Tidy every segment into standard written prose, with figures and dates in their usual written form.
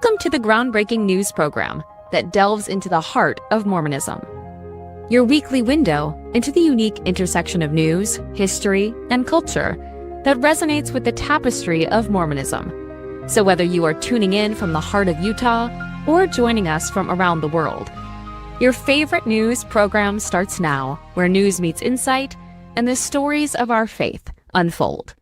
Welcome to the groundbreaking news program that delves into the heart of Mormonism. Your weekly window into the unique intersection of news, history, and culture that resonates with the tapestry of Mormonism. So whether you are tuning in from the heart of Utah or joining us from around the world, your favorite news program starts now, where news meets insight and the stories of our faith unfold.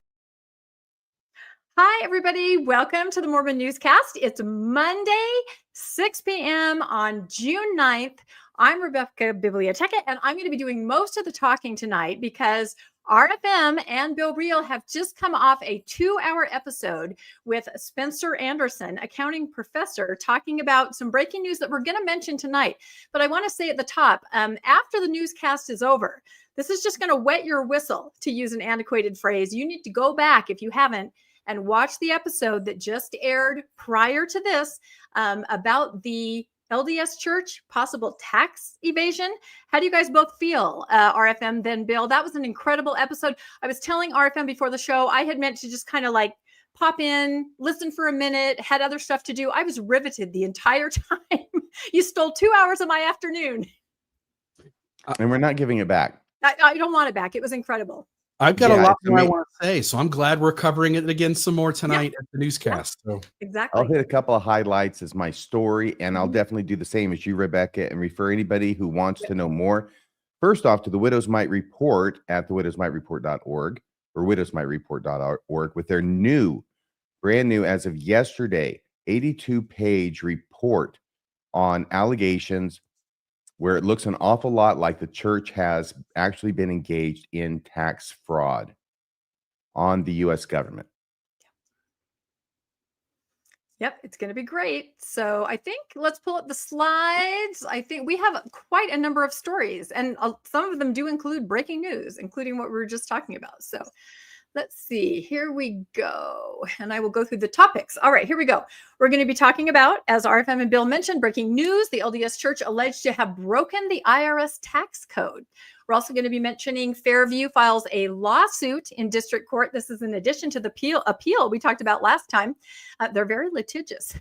Hi, everybody. Welcome to the Mormon Newscast. It's Monday, 6 p.m. on June 9th. I'm Rebecca Biblioteca, and I'm going to be doing most of the talking tonight because RFM and Bill Reel have just come off a 2-hour episode with Spencer Anderson, accounting professor, talking about some breaking news that we're going to mention tonight. But I want to say at the top, after the newscast is over, this is just going to wet your whistle, to use an antiquated phrase. You need to go back, if you haven't, and watch the episode that just aired prior to this about the LDS Church possible tax evasion. How do you guys both feel, RFM, then Bill? That was an incredible episode. I was telling RFM before the show, I had meant to just kind of like pop in, listen for a minute, had other stuff to do. I was riveted the entire time. You stole 2 hours of my afternoon. And we're not giving it back. I don't want it back. It was incredible. I've got a lot more I want to say, so I'm glad we're covering it again some more tonight at the newscast. So exactly. I'll hit a couple of highlights as my story, and I'll definitely do the same as you, Rebecca, and refer anybody who wants to know more. First off, to the Widows Might Report at thewidowsmightreport.org or widowsmightreport.org with their brand new, as of yesterday, 82-page report on allegations where it looks an awful lot like the church has actually been engaged in tax fraud on the U.S. government. Yep, it's going to be great. So I think let's pull up the slides. I think we have quite a number of stories, and some of them do include breaking news, including what we were just talking about. So let's see, here we go. And I will go through the topics. All right, here we go. We're going to be talking about, as RFM and Bill mentioned, breaking news. The LDS Church alleged to have broken the IRS tax code. We're also going to be mentioning Fairview files a lawsuit in district court. This is in addition to the appeal we talked about last time. They're very litigious.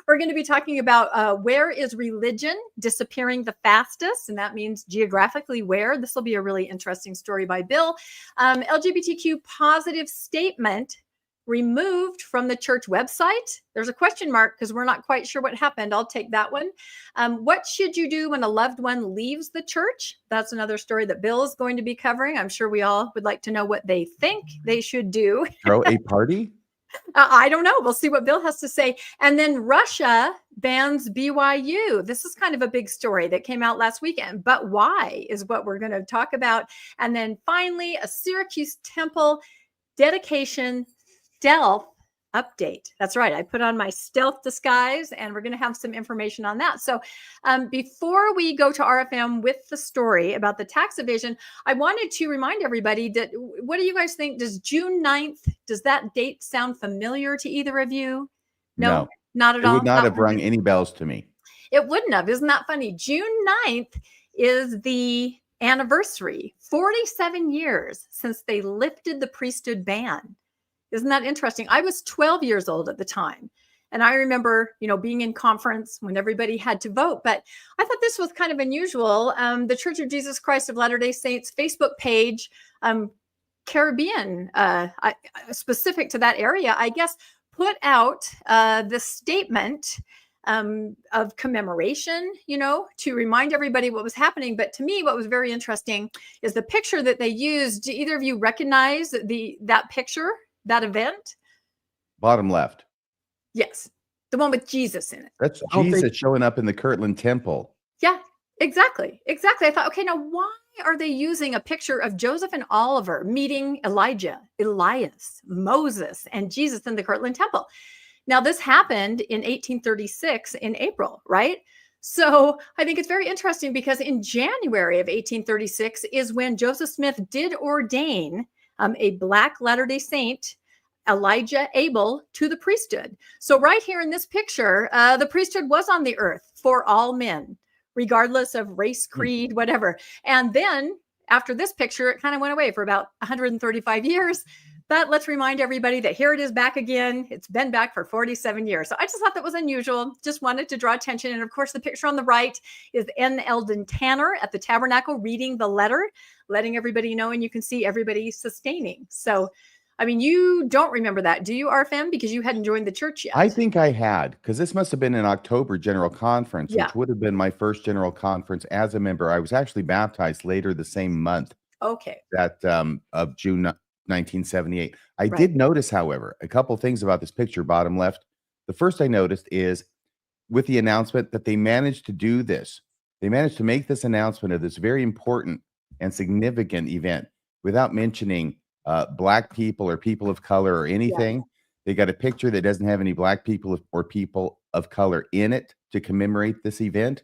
We're going to be talking about where is religion disappearing the fastest, and that means geographically where. This will be a really interesting story by Bill. LGBTQ positive statement removed from the church website. There's a question mark because we're not quite sure what happened. I'll take that one. What should you do when a loved one leaves the church? That's another story that Bill is going to be covering. I'm sure we all would like to know what they think they should do. Throw a party? I don't know. We'll see what Bill has to say. And then Russia bans BYU. This is kind of a big story that came out last weekend, but why is what we're going to talk about. And then finally, a Syracuse temple dedication stealth update. That's right. I put on my stealth disguise, and we're going to have some information on that. So before we go to RFM with the story about the tax evasion, I wanted to remind everybody that, what do you guys think? Does June 9th, does that date sound familiar to either of you? No. Not at all. It would not have rung any bells to me. It wouldn't have. Isn't that funny? June 9th is the anniversary, 47 years since they lifted the priesthood ban. Isn't that interesting? I was 12 years old at the time. And I remember, being in conference when everybody had to vote. But I thought this was kind of unusual. The Church of Jesus Christ of Latter-day Saints Facebook page, Caribbean, specific to that area, I guess, put out the statement of commemoration, to remind everybody what was happening. But to me, what was very interesting is the picture that they used. Do either of you recognize that picture? That event? Bottom left. Yes. The one with Jesus in it. That's Jesus showing up in the Kirtland Temple. Yeah, exactly. I thought, okay, now why are they using a picture of Joseph and Oliver meeting Elijah, Elias, Moses, and Jesus in the Kirtland Temple? Now, this happened in 1836 in April, right? So I think it's very interesting because in January of 1836 is when Joseph Smith did ordain a Black Latter-day Saint, Elijah Abel, to the priesthood. So right here in this picture, the priesthood was on the earth for all men, regardless of race, creed, whatever. And then after this picture, it kind of went away for about 135 years. But let's remind everybody that here it is back again. It's been back for 47 years. So I just thought that was unusual. Just wanted to draw attention. And of course, the picture on the right is N. Eldon Tanner at the tabernacle reading the letter, letting everybody know, and you can see everybody sustaining. So, I mean, you don't remember that, do you, RFM? Because you hadn't joined the church yet. I think I had, because this must have been an October general conference, Yeah. which would have been my first general conference as a member. I was actually baptized later the same month. Okay. That of June 1978. I Right. did notice, however, a couple things about this picture, bottom left. The first I noticed is with the announcement that they managed to do this. They managed to make this announcement of this very important and significant event without mentioning black people or people of color or anything. Yeah. They got a picture that doesn't have any black people or people of color in it to commemorate this event.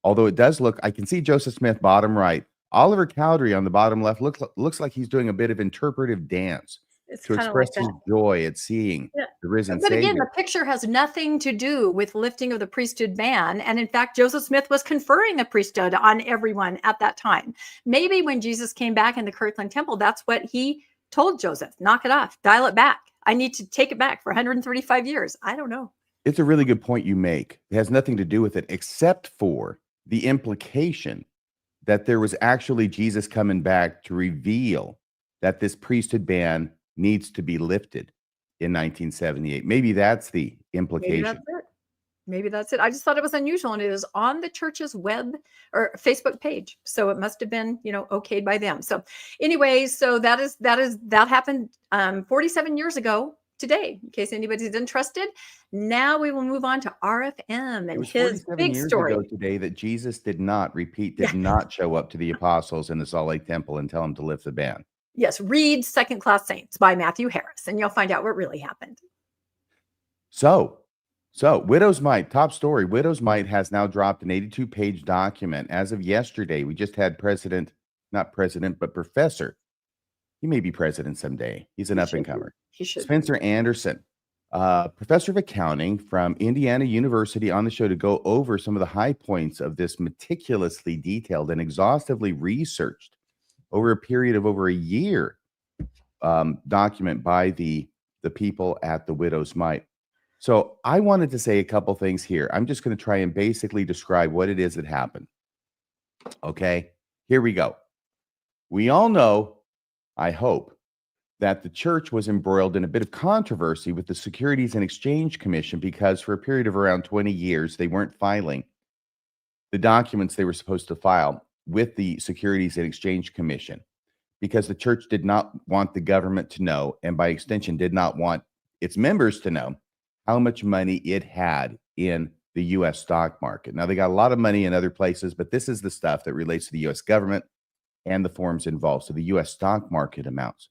Although it does look, I can see Joseph Smith, bottom right. Oliver Cowdery on the bottom left looks like he's doing a bit of interpretive dance to express his joy at seeing the risen Savior. But again, the picture has nothing to do with lifting of the priesthood ban. And in fact, Joseph Smith was conferring a priesthood on everyone at that time. Maybe when Jesus came back in the Kirtland Temple, that's what he told Joseph. Knock it off, dial it back. I need to take it back for 135 years. I don't know. It's a really good point you make. It has nothing to do with it, except for the implication that there was actually Jesus coming back to reveal that this priesthood ban needs to be lifted in 1978. Maybe that's the implication. Maybe that's it. I just thought it was unusual, and it is on the church's web or Facebook page. So it must have been, okayed by them. So anyway, so that happened 47 years ago today, in case anybody's interested. Now we will move on to RFM and his big story. Ago today that Jesus did not show up to the apostles in the Salt Lake Temple and tell them to lift the ban. Yes, read Second Class Saints by Matthew Harris, and you'll find out what really happened. So Widow's Mite, top story. Widow's Mite has now dropped an 82-page document. As of yesterday, we just had Professor. He may be president someday. He's an up-and-comer. He should. Spencer Anderson, professor of accounting from Indiana University, on the show to go over some of the high points of this meticulously detailed and exhaustively researched over a period of over a year document by the people at the Widow's Mite. So I wanted to say a couple things here. I'm just going to try and basically describe what it is that happened. Okay, here we go. We all know, I hope, that the church was embroiled in a bit of controversy with the Securities and Exchange Commission because for a period of around 20 years, they weren't filing the documents they were supposed to file with the Securities and Exchange Commission because the church did not want the government to know, and by extension did not want its members to know how much money it had in the U.S. stock market. Now, they got a lot of money in other places, but this is the stuff that relates to the U.S. government and the forms involved. So the U.S. stock market amounts.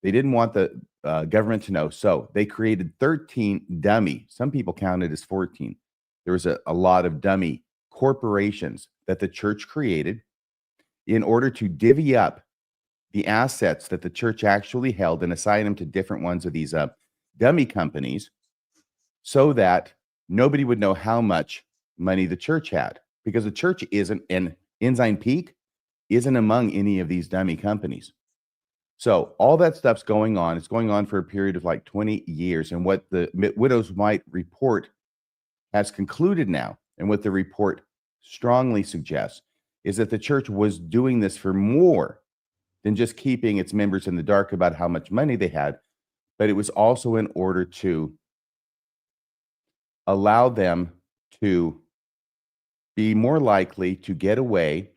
They didn't want the government to know. So they created 13 dummy. Some people counted as 14. There was a lot of dummy corporations that the church created in order to divvy up the assets that the church actually held and assign them to different ones of these dummy companies so that nobody would know how much money the church had, because the church isn't, and Ensign Peak isn't among any of these dummy companies. So all that stuff's going on. It's going on for a period of like 20 years. And what the Widow's Mite report has concluded now, and what the report strongly suggests, is that the church was doing this for more than just keeping its members in the dark about how much money they had, but it was also in order to allow them to be more likely to get away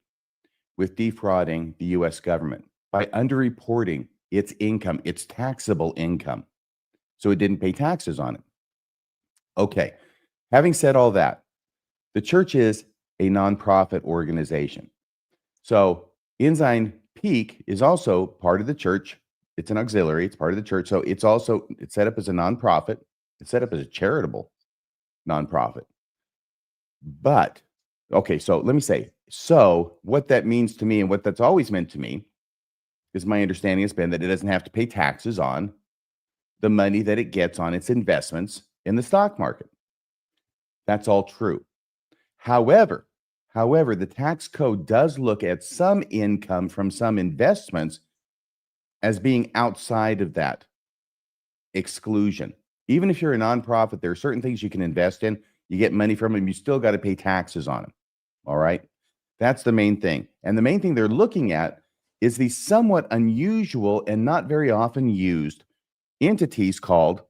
with defrauding the U.S. government by underreporting its income, its taxable income, so it didn't pay taxes on it. Okay, having said all that, the church is a nonprofit organization. So Ensign Peak is also part of the church. It's an auxiliary. It's part of the church. So it's set up as a nonprofit. It's set up as a charitable nonprofit. But, okay, so let me say, so what that means to me and what that's always meant to me is my understanding has been that it doesn't have to pay taxes on the money that it gets on its investments in the stock market. That's all true. However, the tax code does look at some income from some investments as being outside of that exclusion. Even if you're a nonprofit, there are certain things you can invest in. You get money from them. You still got to pay taxes on them. All right. That's the main thing. And the main thing they're looking at is the somewhat unusual and not very often used entities called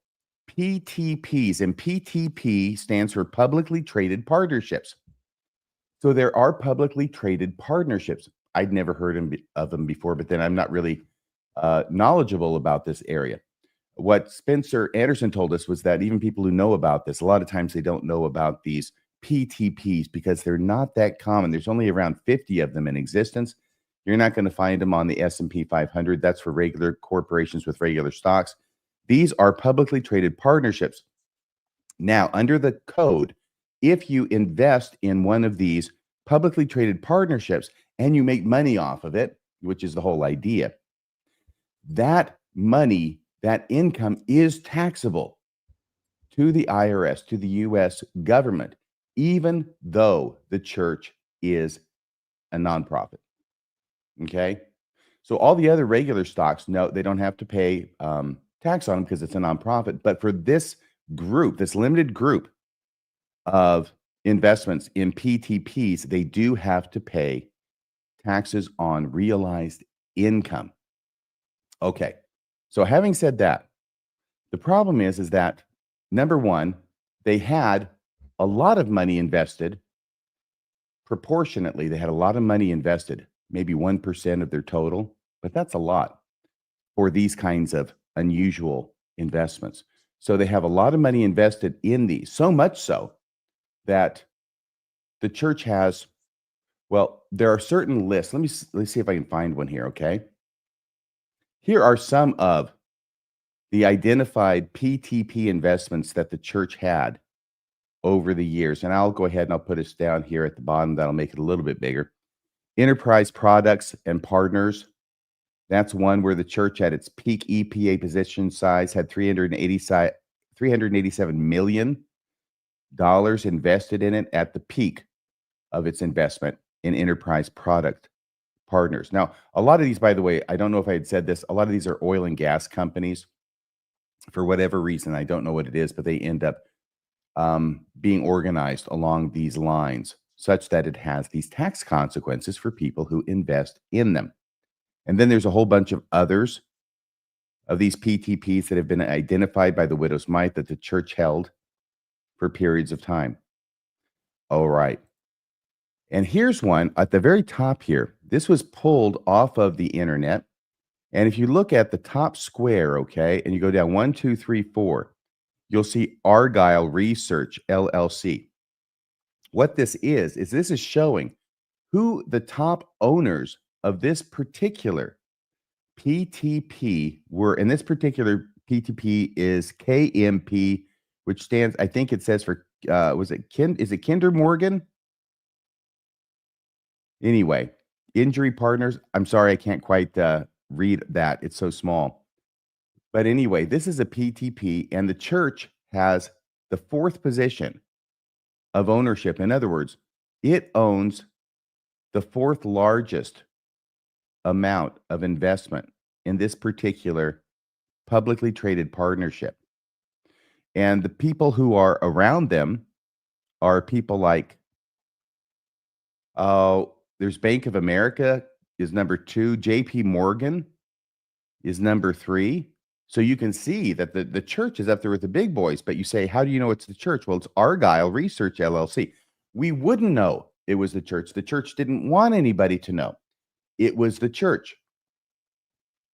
PTPs. And PTP stands for publicly traded partnerships. So there are publicly traded partnerships. I'd never heard of them before, but then I'm not really knowledgeable about this area. What Spencer Anderson told us was that even people who know about this, a lot of times they don't know about these PTPs because they're not that common. There's only around 50 of them in existence. You're not going to find them on the S&P 500. That's for regular corporations with regular stocks. These are publicly traded partnerships. Now, under the code, if you invest in one of these publicly traded partnerships and you make money off of it, which is the whole idea, that money, that income is taxable to the IRS, to the U.S. government, even though the church is a nonprofit. Okay? So all the other regular stocks, no, they don't have to pay tax on them because it's a nonprofit. But for this group, this limited group of investments in PTPs, they do have to pay taxes on realized income. Okay. So having said that, the problem is that number one, they had a lot of money invested proportionately. They had a lot of money invested, maybe 1% of their total, but that's a lot for these kinds of unusual investments. So they have a lot of money invested in these, so much so that the church has, well, there are certain lists. Let's see if I can find one here, okay? Here are some of the identified PTP investments that the church had over the years. And I'll go ahead and I'll put us down here at the bottom. That'll make it a little bit bigger. Enterprise Products and Partners. That's one where the church at its peak EPA position size had $387 million invested in it at the peak of its investment in Enterprise Product Partners. Now, a lot of these, by the way, I don't know if I had said this, a lot of these are oil and gas companies. For whatever reason, I don't know what it is, but they end up being organized along these lines such that it has these tax consequences for people who invest in them. And then there's a whole bunch of others of these PTPs that have been identified by the widow's mite that the church held for periods of time. All right. And here's one at the very top here. This was pulled off of the internet. And if you look at the top square, okay, and you go down 1, 2, 3, 4, you'll see Argyle Research, LLC. What this is showing who the top owners of this particular PTP were. And this particular PTP is KMP, which stands, I think it says for, is it Kinder Morgan? Anyway, Injury Partners. I'm sorry, I can't quite read that. It's so small. But anyway, this is a PTP, and the church has the 4th position of ownership. In other words, it owns the 4th largest amount of investment in this particular publicly traded partnership. And the people who are around them are people like, there's Bank of America is number 2. JP Morgan is number 3. So you can see that the church is up there with the big boys, but you say, how do you know it's the church? Well, it's Argyle Research, LLC. We wouldn't know it was the church. The church didn't want anybody to know it was the church.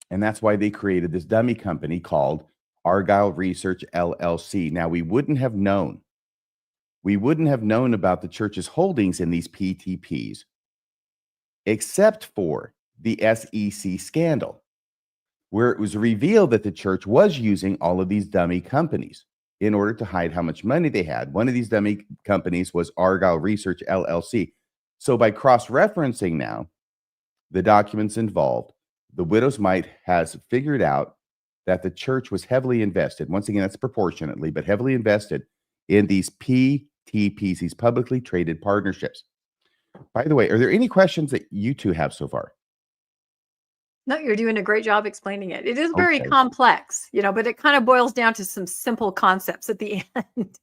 And that's why they created this dummy company called Argyle Research, LLC. Now, we wouldn't have known about the church's holdings in these PTPs, except for the SEC scandal, where it was revealed that the church was using all of these dummy companies in order to hide how much money they had. One of these dummy companies was Argyle Research, LLC. So by cross-referencing now the documents involved, the widow's mite has figured out that the church was heavily invested. Once again, that's proportionately, but heavily invested in these PTPs, these publicly traded partnerships. By the way, are there any questions that you two have so far? No, you're doing a great job explaining it. It is very Okay. complex, but it kind of boils down to some simple concepts at the end.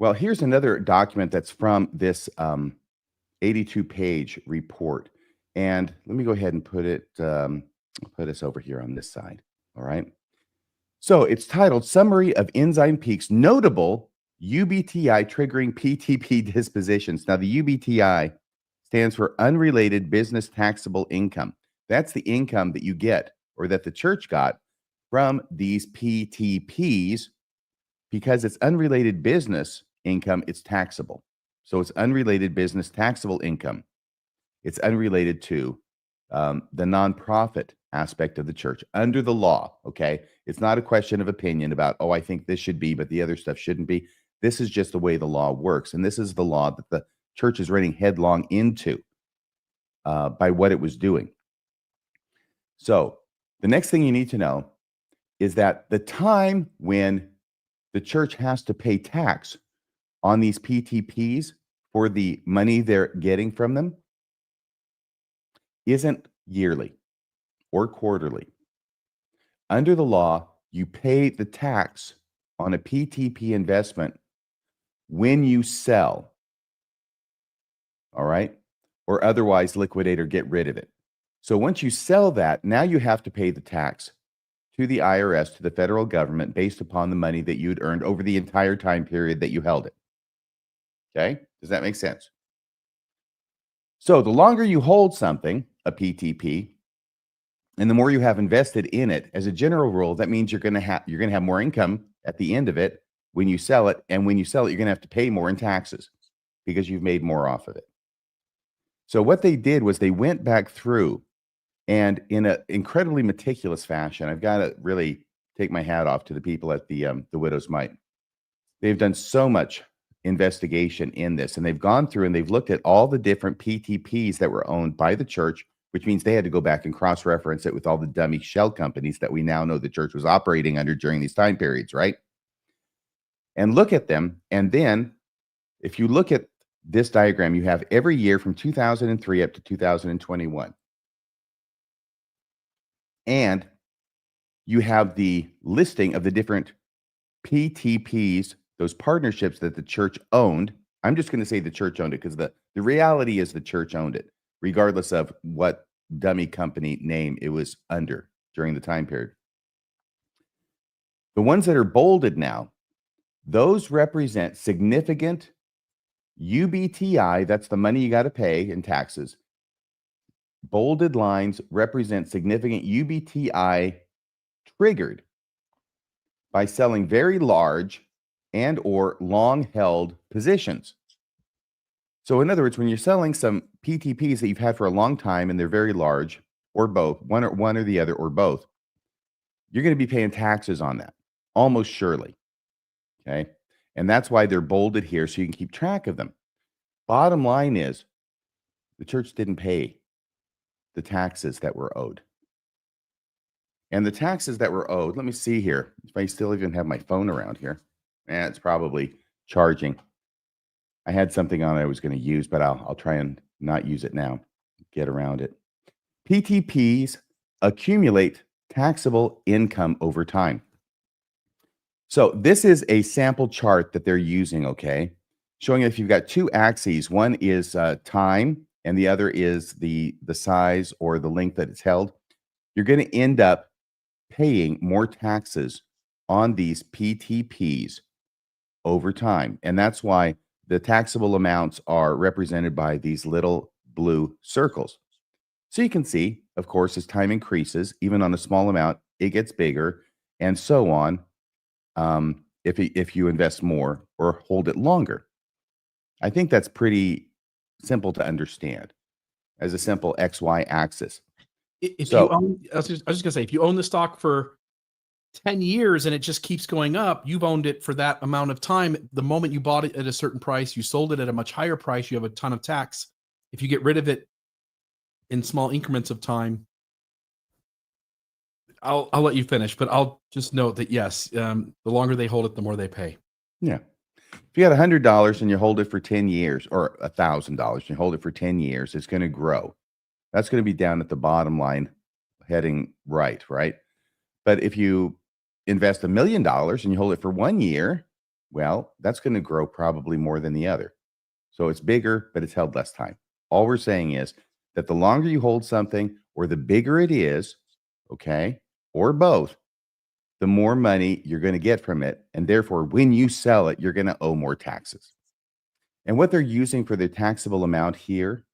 Well, here's another document that's from this 82-page report. And let me go ahead and put us over here on this side. All right. So it's titled Summary of Enzyme Peak's Notable UBTI Triggering PTP Dispositions. Now, the UBTI stands for Unrelated Business Taxable Income. That's the income that you get, or that the church got, from these PTPs. Because it's unrelated business income, it's taxable. So it's unrelated business taxable income. It's unrelated to the nonprofit aspect of the church under the law. Okay. It's not a question of opinion about, I think this should be, but the other stuff shouldn't be. This is just the way the law works. And this is the law that the church is running headlong into by what it was doing. So the next thing you need to know is that the time when the church has to pay tax on these PTPs for the money they're getting from them isn't yearly or quarterly. Under the law, you pay the tax on a PTP investment when you sell, all right, or otherwise liquidate or get rid of it. So once you sell that, now you have to pay the tax to the IRS, to the federal government, based upon the money that you'd earned over the entire time period that you held it. Okay? Does that make sense? So the longer you hold something, a PTP, and the more you have invested in it, as a general rule, that means you're going to have more income at the end of it when you sell it, and when you sell it, you're going to have to pay more in taxes because you've made more off of it. So what they did was they went back through, and in an incredibly meticulous fashion, I've got to really take my hat off to the people at the Widow's Mite. They've done so much investigation in this, and they've gone through and they've looked at all the different PTPs that were owned by the church, which means they had to go back and cross-reference it with all the dummy shell companies that we now know the church was operating under during these time periods, right? And look at them. And then if you look at this diagram, you have every year from 2003 up to 2021. And you have the listing of the different PTPs, those partnerships that the church owned. I'm just going to say the church owned it because the reality is the church owned it, regardless of what dummy company name it was under during the time period. The ones that are bolded now, those represent significant UBTI. That's the money you got to pay in taxes. Bolded lines represent significant UBTI triggered by selling very large and or long-held positions. So in other words, when you're selling some PTPs that you've had for a long time and they're very large, or both, one or the other, or both, you're going to be paying taxes on that, almost surely. Okay? And that's why they're bolded here, so you can keep track of them. Bottom line is, the church didn't pay the taxes that were owed. And the taxes that were owed, let me see here, if I still even have my phone around here. It's probably charging. I had something on I was going to use, but I'll try and not use it now, get around it. PTPs accumulate taxable income over time. So this is a sample chart that they're using, okay, showing if you've got two axes. One is time, and the other is the size or the length that it's held. You're going to end up paying more taxes on these PTPs over time. And that's why the taxable amounts are represented by these little blue circles. So you can see, of course, as time increases, even on a small amount, it gets bigger, and so on, if you invest more or hold it longer. I think that's pretty simple to understand as a simple XY axis. If you own, I was just gonna say, if you own the stock for 10 years and it just keeps going up, you've owned it for that amount of time. The moment you bought it at a certain price, you sold it at a much higher price, you have a ton of tax. If you get rid of it in small increments of time, I'll let you finish, but I'll just note that yes, the longer they hold it, the more they pay. Yeah. If you got $100 and you hold it for 10 years, or $1,000 and you hold it for 10 years, it's going to grow. That's going to be down at the bottom line, heading right? But if you invest $1 million and you hold it for 1 year, well, that's going to grow probably more than the other. So it's bigger, but it's held less time. All we're saying is that the longer you hold something or the bigger it is, okay, or both, the more money you're going to get from it. And therefore, when you sell it, you're going to owe more taxes. And what they're using for their taxable amount here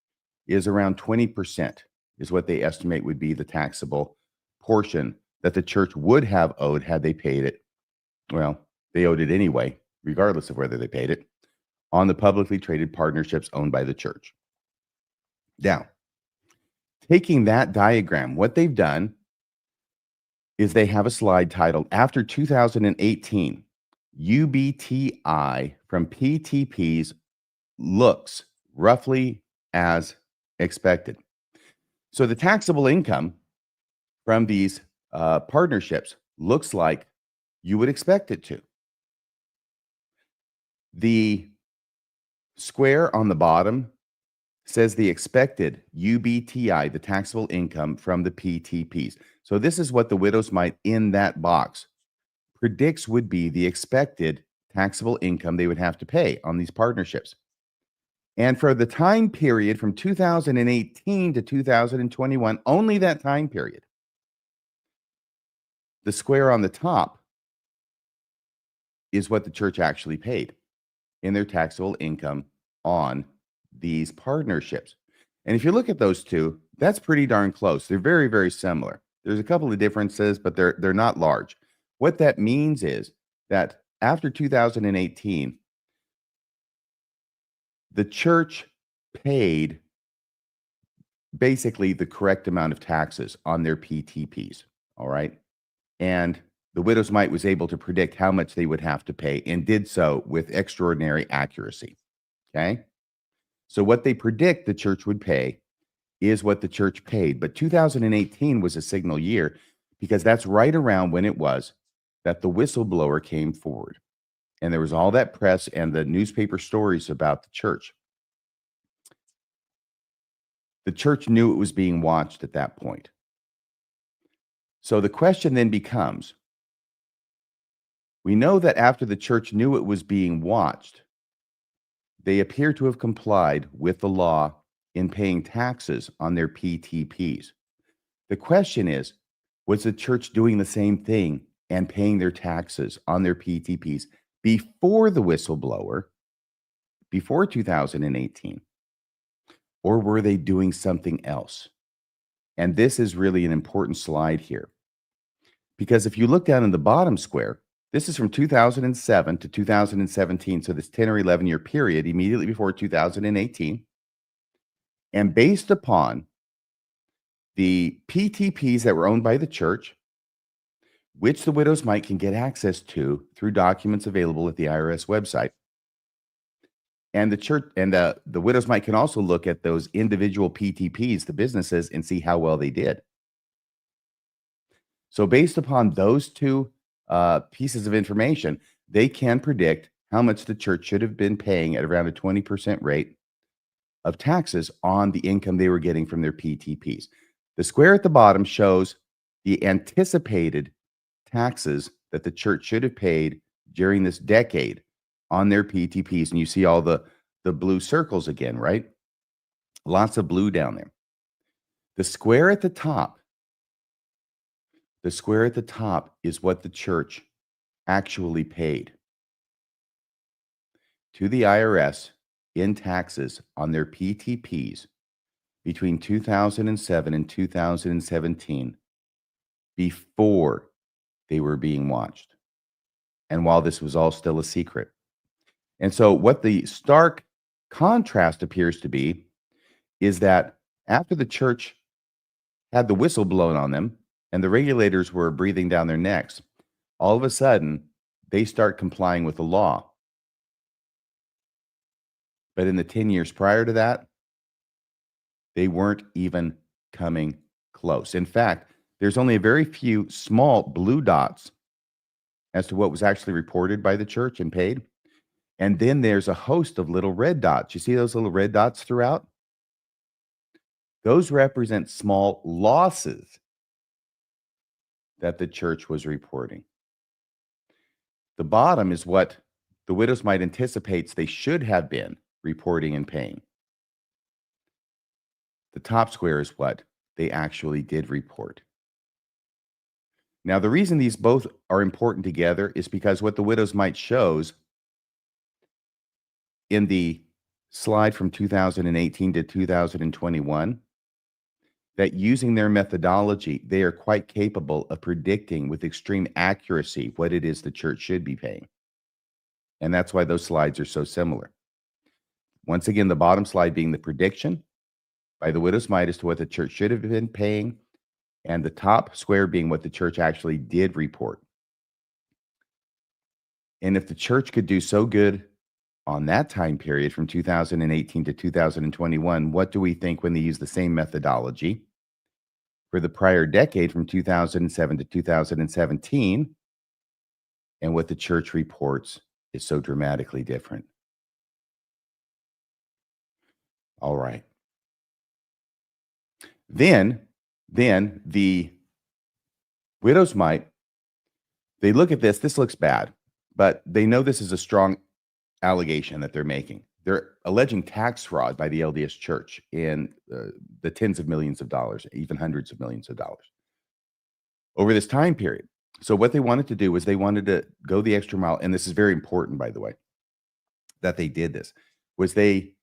is around 20% is what they estimate would be the taxable portion that the church would have owed had they paid it. Well, they owed it anyway, regardless of whether they paid it, on the publicly traded partnerships owned by the church. Now, taking that diagram, what they've done is they have a slide titled, After 2018, UBTI from PTPs looks roughly as expected. So the taxable income from these partnerships looks like you would expect it to. The square on the bottom says the expected UBTI, the taxable income from the PTPs. So this is what the widow's mite in that box predicts would be the expected taxable income they would have to pay on these partnerships. And for the time period from 2018 to 2021, only that time period, the square on the top is what the church actually paid in their taxable income on these partnerships. And if you look at those two, that's pretty darn close. They're very, very similar. There's a couple of differences, but they're not large. What that means is that after 2018, the church paid basically the correct amount of taxes on their PTPs, all right? And the widow's mite was able to predict how much they would have to pay and did so with extraordinary accuracy, okay? So what they predict the church would pay is what the church paid. But 2018 was a signal year because that's right around when it was that the whistleblower came forward. And there was all that press and the newspaper stories about the church. The church knew it was being watched at that point. So the question then becomes, we know that after the church knew it was being watched, they appear to have complied with the law in paying taxes on their PTPs. The question is, was the church doing the same thing and paying their taxes on their PTPs before the whistleblower, before 2018? Or were they doing something else? And this is really an important slide here. Because if you look down in the bottom square, this is from 2007 to 2017, so this 10 or 11-year period immediately before 2018. And based upon the PTPs that were owned by the church, which the widow's mite can get access to through documents available at the IRS website, and the church and the widow's mite can also look at those individual PTPs, the businesses, and see how well they did. So based upon those two pieces of information, they can predict how much the church should have been paying at around a 20% rate of taxes on the income they were getting from their PTPs. The square at the bottom shows the anticipated taxes that the church should have paid during this decade on their PTPs. And you see all the blue circles again, right? Lots of blue down there. The square at the top is what the church actually paid to the IRS in taxes on their PTPs between 2007 and 2017 before they were being watched, and while this was all still a secret. And so what the stark contrast appears to be is that after the church had the whistle blown on them and the regulators were breathing down their necks, all of a sudden they start complying with the law. But in the 10 years prior to that, they weren't even coming close. In fact, there's only a very few small blue dots as to what was actually reported by the church and paid. And then there's a host of little red dots. You see those little red dots throughout? Those represent small losses that the church was reporting. The bottom is what the widows might anticipates they should have been reporting and paying. The top square is what they actually did report. Now, the reason these both are important together is because what the widows might shows in the slide from 2018 to 2021, that using their methodology, they are quite capable of predicting with extreme accuracy what it is the church should be paying. And that's why those slides are so similar. Once again, the bottom slide being the prediction by the widow's mite as to what the church should have been paying, and the top square being what the church actually did report. And if the church could do so good on that time period from 2018 to 2021, what do we think when they use the same methodology for the prior decade from 2007 to 2017, and what the church reports is so dramatically different? All right. Then the widow's mite, they look at this looks bad, but they know this is a strong allegation that they're making. They're alleging tax fraud by the LDS Church in the tens of millions of dollars, even hundreds of millions of dollars over this time period. So what they wanted to do was they wanted to go the extra mile, and this is very important, by the way, that they did this, was they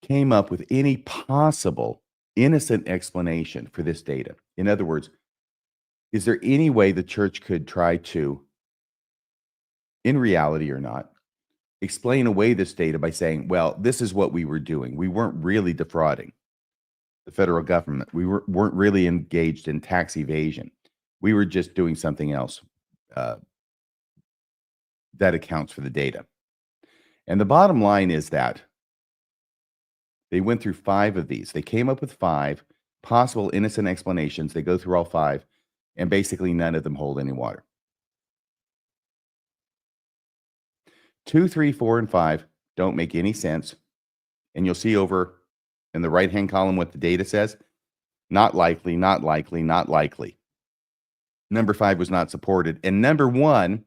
came up with any possible innocent explanation for this data. In other words, is there any way the church could try to, in reality or not, explain away this data by saying, well, this is what we were doing. We weren't really defrauding the federal government. We weren't really engaged in tax evasion. We were just doing something else that accounts for the data. And the bottom line is that they went through 5 of these. They came up with 5 possible innocent explanations. They go through all 5, and basically none of them hold any water. 2, 3, 4, and 5 don't make any sense. And you'll see over in the right-hand column what the data says. Not likely, not likely, not likely. Number 5 was not supported. And number one,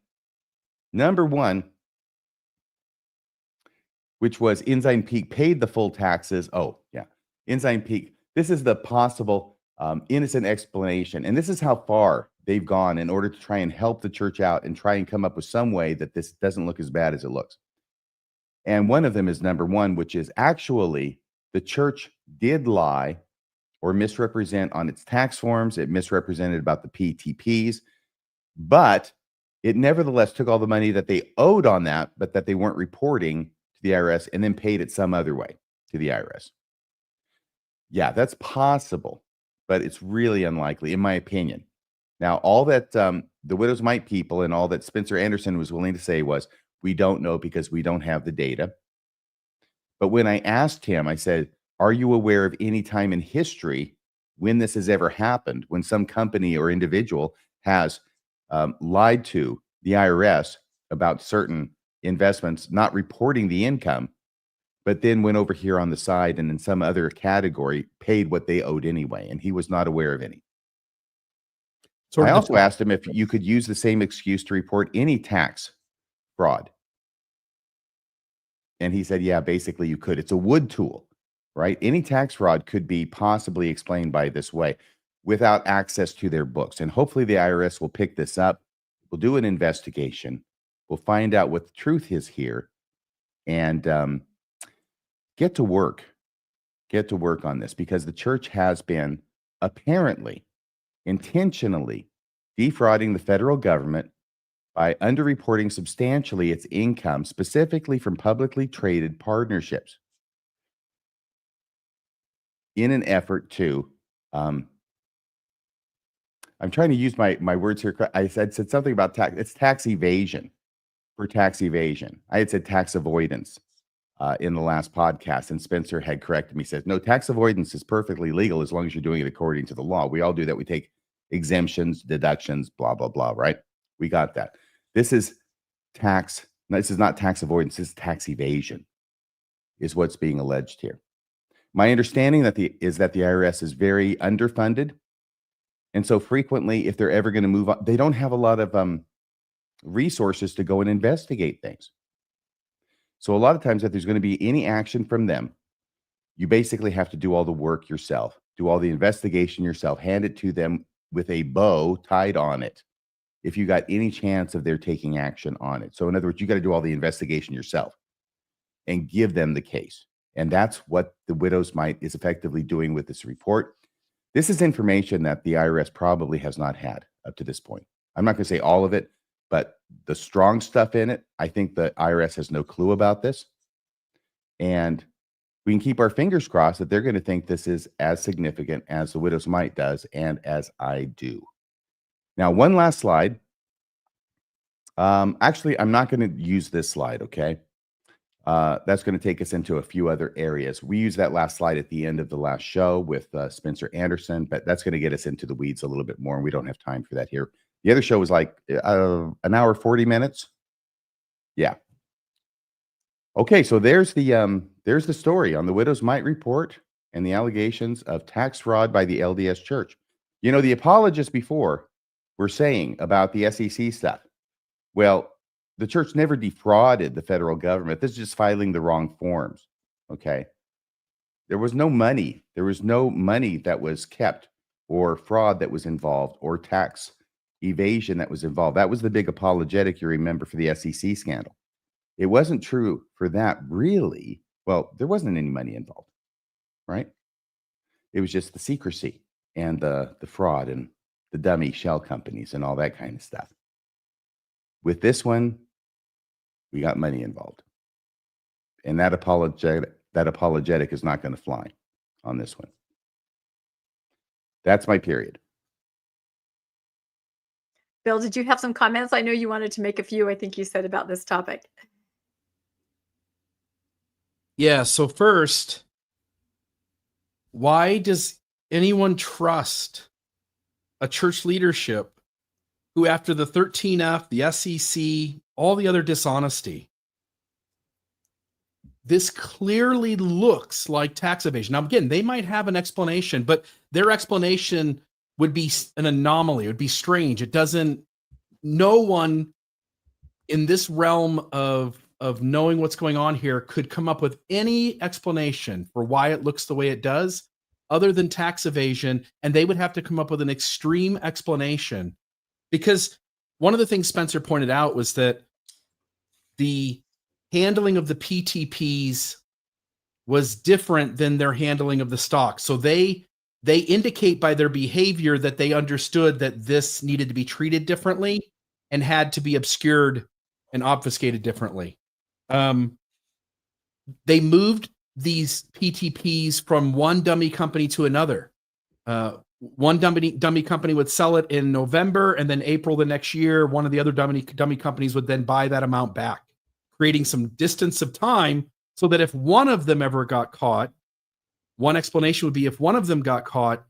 which was Ensign Peak paid the full taxes. Oh, yeah. Ensign Peak. This is the possible innocent explanation. And this is how far they've gone in order to try and help the church out and try and come up with some way that this doesn't look as bad as it looks. And one of them is number 1, which is actually the church did lie or misrepresent on its tax forms. It misrepresented about the PTPs, but it nevertheless took all the money that they owed on that, but that they weren't reporting to the IRS, and then paid it some other way to the IRS. Yeah, that's possible, but it's really unlikely, in my opinion. Now, all that the widow's mite people and all that Spencer Anderson was willing to say was, we don't know because we don't have the data. But when I asked him, I said, are you aware of any time in history when this has ever happened, when some company or individual has lied to the IRS about certain investments, not reporting the income, but then went over here on the side and in some other category paid what they owed anyway? And he was not aware of any. I also asked him if you could use the same excuse to report any tax fraud. And he said, yeah, basically you could. It's a wood tool, right? Any tax fraud could be possibly explained by this way without access to their books. And hopefully the IRS will pick this up. We'll do an investigation. We'll find out what the truth is here and get to work. Get to work on this, because the church has been apparently intentionally defrauding the federal government by underreporting substantially its income, specifically from publicly traded partnerships, in an effort to, I'm trying to use my words here. I said something about tax. It's tax evasion, for tax evasion. I had said tax avoidance in the last podcast, and Spencer had corrected me. Says, no, tax avoidance is perfectly legal as long as you're doing it according to the law. We all do that. We take exemptions, deductions, blah, blah, blah, right? We got that. This is tax. This is not tax avoidance. This is tax evasion, is what's being alleged here. My understanding is that the IRS is very underfunded. And so frequently, if they're ever going to move on, they don't have a lot of resources to go and investigate things. So a lot of times if there's going to be any action from them, you basically have to do all the work yourself, do all the investigation yourself, hand it to them with a bow tied on it if you got any chance of their taking action on it. So in other words, you got to do all the investigation yourself and give them the case. And that's what the Widow's Mite is effectively doing with this report. This is information that the IRS probably has not had up to this point. I'm not going to say all of it, but the strong stuff in it, I think the IRS has no clue about this. And we can keep our fingers crossed that they're going to think this is as significant as the Widow's Mite does and as I do. Now, one last slide. Actually, I'm not going to use this slide, okay? That's going to take us into a few other areas. We used that last slide at the end of the last show with Spencer Anderson, but that's going to get us into the weeds a little bit more, and we don't have time for that here. The other show was like an hour, 40 minutes. Yeah. Okay, so there's the story on the Widow's Mite report and the allegations of tax fraud by the LDS Church. You know, the apologists before were saying about the SEC stuff. Well, the church never defrauded the federal government. This is just filing the wrong forms. Okay. There was no money. There was no money that was kept or fraud that was involved or tax evasion that was involved. That was the big apologetic, you remember, for the SEC scandal. It wasn't true for that, really. Well, there wasn't any money involved, right? It was just the secrecy and the fraud and the dummy shell companies and all that kind of stuff. With this one, we got money involved. And that apologetic is not going to fly on this one. That's my period. Bill, did you have some comments? I know you wanted to make a few, I think you said, about this topic. Yeah, so first, why does anyone trust a church leadership who, after the 13F, the SEC, all the other dishonesty, this clearly looks like tax evasion? Now, again, they might have an explanation, but their explanation would be an anomaly. It would be strange. It doesn't, no one in this realm of knowing what's going on here could come up with any explanation for why it looks the way it does other than tax evasion. And they would have to come up with an extreme explanation, because one of the things Spencer pointed out was that the handling of the PTPs was different than their handling of the stock. So they indicate by their behavior that they understood that this needed to be treated differently and had to be obscured and obfuscated differently. They moved these PTPs from one dummy company to another. One dummy company would sell it in November, and then April the next year, one of the other dummy companies would then buy that amount back, creating some distance of time so that if one of them ever got caught, one explanation would be if one of them got caught,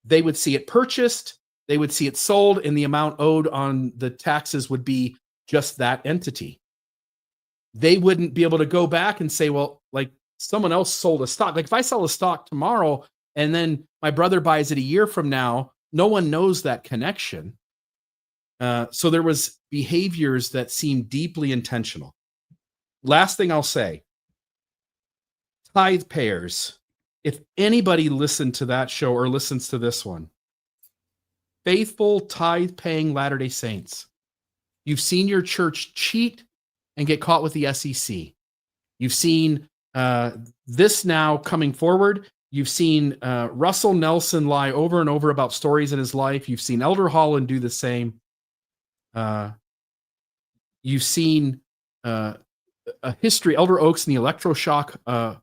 they would see it purchased, they would see it sold, and the amount owed on the taxes would be just that entity. They wouldn't be able to go back and say, well, like someone else sold a stock. Like if I sell a stock tomorrow and then my brother buys it a year from now, no one knows that connection. So there was behaviors that seemed deeply intentional. Last thing I'll say, tithe payers. If anybody listened to that show or listens to this one, faithful tithe-paying Latter-day Saints, you've seen your church cheat and get caught with the SEC. You've seen this now coming forward. You've seen Russell Nelson lie over and over about stories in his life. You've seen Elder Holland do the same. You've seen a history, Elder Oaks and the electroshock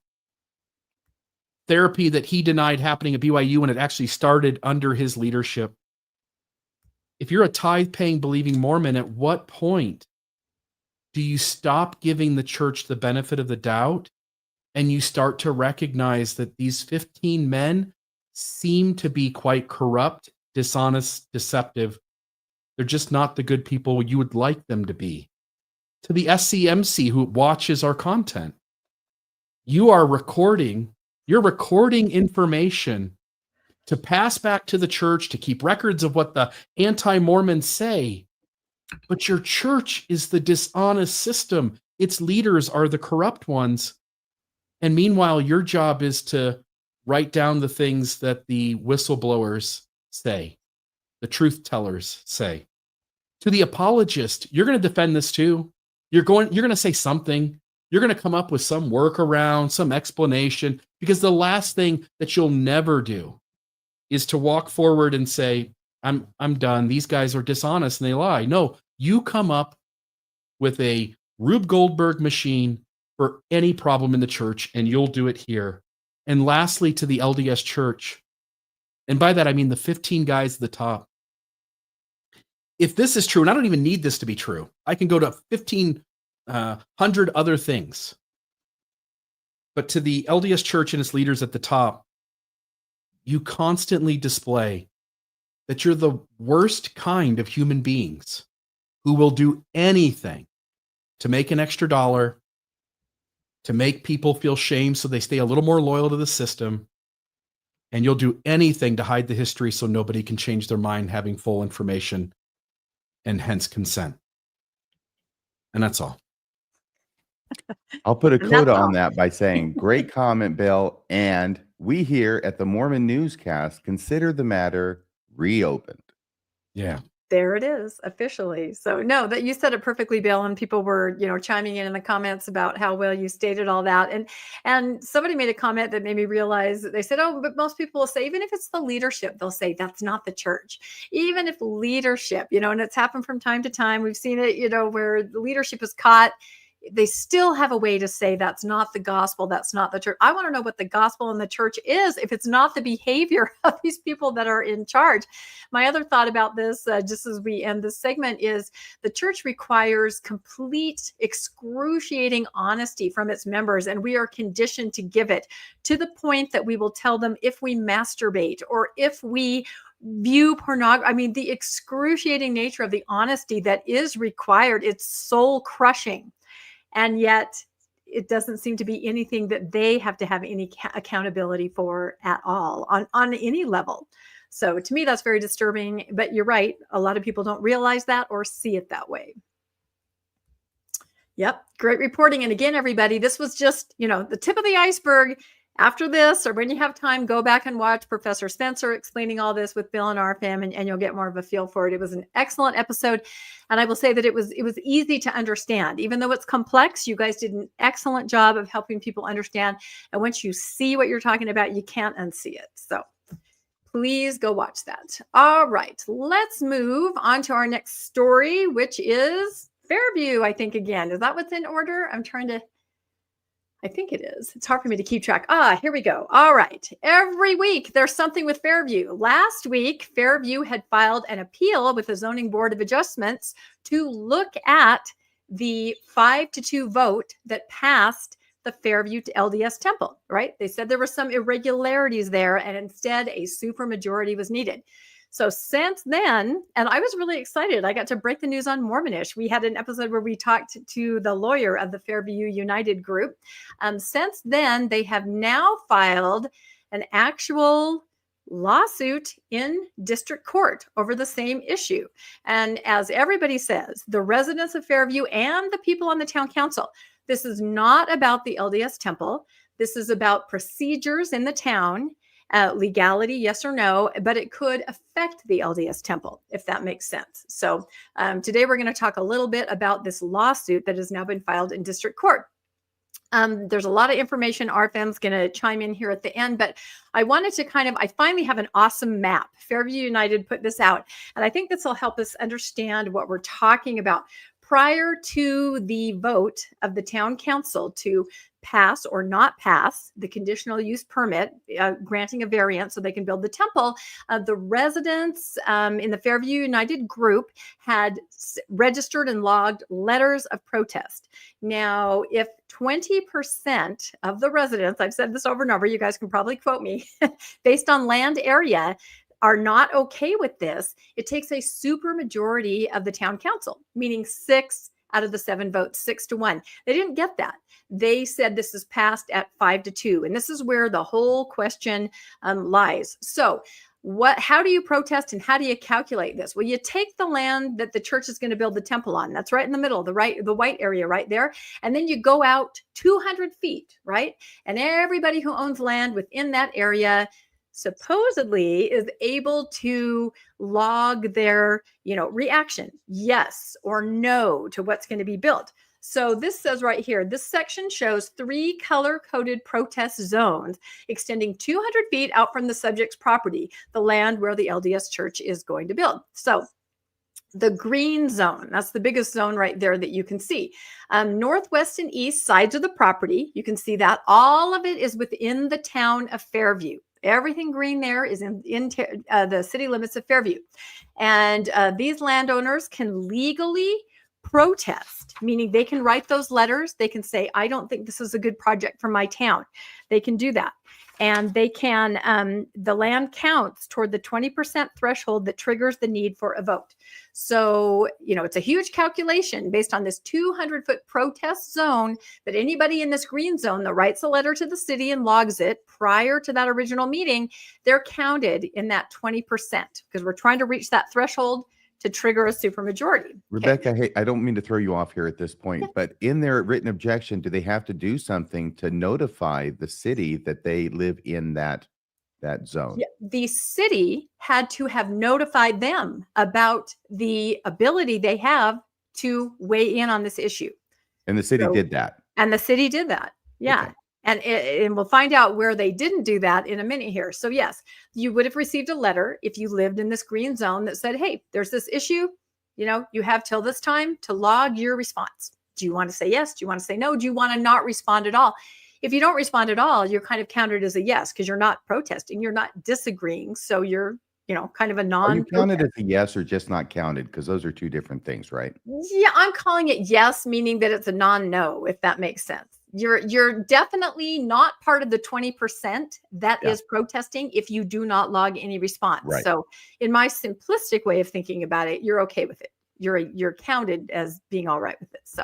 therapy that he denied happening at BYU when it actually started under his leadership. If you're a tithe-paying, believing Mormon, at what point do you stop giving the church the benefit of the doubt and you start to recognize that these 15 men seem to be quite corrupt, dishonest, deceptive? They're just not the good people you would like them to be. To the SCMC who watches our content, you are recording You're recording information to pass back to the church, to keep records of what the anti-Mormons say. But your church is the dishonest system. Its leaders are the corrupt ones. And meanwhile, your job is to write down the things that the whistleblowers say, the truth tellers say. To the apologist, you're going to defend this too. You're going to say something. You're going to come up with some workaround, some explanation, because the last thing that you'll never do is to walk forward and say, I'm done. These guys are dishonest and they lie. No, you come up with a Rube Goldberg machine for any problem in the church, and you'll do it here. And lastly, to the LDS Church, and by that I mean the 15 guys at the top. If this is true, and I don't even need this to be true, I can go to 1,500 other things. But to the LDS Church and its leaders at the top, you constantly display that you're the worst kind of human beings who will do anything to make an extra dollar, to make people feel shame so they stay a little more loyal to the system, and you'll do anything to hide the history so nobody can change their mind having full information and hence consent. And that's all. I'll put a And quote that's on all. that by saying, great comment, Bill. And we here at the Mormon Newscast consider the matter reopened. Yeah. There it is officially. So no, that you said it perfectly, Bill, and people were, chiming in the comments about how well you stated all that. And somebody made a comment that made me realize that they said, oh, but most people will say, even if it's the leadership, they'll say that's not the church. Even if leadership, and it's happened from time to time. We've seen it, where the leadership is caught. They still have a way to say that's not the gospel, that's not the church. I want to know what the gospel in the church is if it's not the behavior of these people that are in charge. My other thought about this, just as we end this segment, is the church requires complete, excruciating honesty from its members, and we are conditioned to give it, to the point that we will tell them if we masturbate or if we view pornography. I mean, the excruciating nature of the honesty that is required, it's soul crushing. And yet it doesn't seem to be anything that they have to have any accountability for at all on any level. So to me, that's very disturbing. But you're right. A lot of people don't realize that or see it that way. Yep. Great reporting. And again, everybody, this was just, the tip of the iceberg. After this, or when you have time, go back and watch Professor Spencer explaining all this with Bill and RFM, and you'll get more of a feel for it. It was an excellent episode. And I will say that it was easy to understand. Even though it's complex, you guys did an excellent job of helping people understand. And once you see what you're talking about, you can't unsee it. So please go watch that. All right, let's move on to our next story, which is Fairview, I think, again. Is that what's in order? I think it is. It's hard for me to keep track. Here we go. All right. Every week there's something with Fairview. Last week, Fairview had filed an appeal with the Zoning Board of Adjustments to look at the 5-2 vote that passed the Fairview to LDS Temple, right? They said there were some irregularities there, and instead a supermajority was needed. So since then, and I was really excited, I got to break the news on Mormonish. We had an episode where we talked to the lawyer of the Fairview United group. Since then, they have now filed an actual lawsuit in district court over the same issue. And as everybody says, the residents of Fairview and the people on the town council, this is not about the LDS Temple. This is about procedures in the town. Legality, yes or no, but it could affect the LDS Temple, if that makes sense. So today we're going to talk a little bit about this lawsuit that has now been filed in district court. There's a lot of information. RFM's going to chime in here at the end, but I wanted to I finally have an awesome map. Fairview United put this out, and I think this will help us understand what we're talking about. Prior to the vote of the town council to pass or not pass the conditional use permit, granting a variance so they can build the temple, the residents in the Fairview United group had registered and logged letters of protest. Now, if 20% of the residents, I've said this over and over, you guys can probably quote me, based on land area, are not okay with this, it takes a super majority of the town council, meaning 6 out of the 7 votes, 6-1. They didn't get that. They said this is passed at 5-2. And this is where the whole question lies. So how do you protest and how do you calculate this? Well, you take the land that the church is going to build the temple on. That's right in the middle, the white area right there. And then you go out 200 feet, right? And everybody who owns land within that area supposedly is able to log their, reaction, yes or no to what's going to be built. So this says right here, this section shows 3 color-coded protest zones extending 200 feet out from the subject's property, the land where the LDS Church is going to build. So the green zone, that's the biggest zone right there that you can see. Northwest and east sides of the property, you can see that. All of it is within the town of Fairview. Everything green there is in the city limits of Fairview. And these landowners can legally protest, meaning they can write those letters. They can say, I don't think this is a good project for my town. They can do that. And they can, the land counts toward the 20% threshold that triggers the need for a vote. So, it's a huge calculation based on this 200-foot protest zone that anybody in this green zone that writes a letter to the city and logs it prior to that original meeting, they're counted in that 20% because we're trying to reach that threshold to trigger a supermajority. Rebecca, hey, I don't mean to throw you off here at this point, but in their written objection, do they have to do something to notify the city that they live in that zone? Yeah, the city had to have notified them about the ability they have to weigh in on this issue. And the city did that. And the city did that. Yeah. Okay. And we'll find out where they didn't do that in a minute here. So yes, you would have received a letter if you lived in this green zone that said, hey, there's this issue. You have till this time to log your response. Do you want to say yes? Do you want to say no? Do you want to not respond at all? If you don't respond at all, you're kind of counted as a yes because you're not protesting. You're not disagreeing. So you're, kind of a non. Are you counted as a yes or just not counted? Because those are two different things, right? Yeah, I'm calling it yes, meaning that it's a non-no, if that makes sense. You're definitely not part of the 20% that is protesting if you do not log any response. Right. So in my simplistic way of thinking about it, you're okay with it. You're counted as being all right with it. So,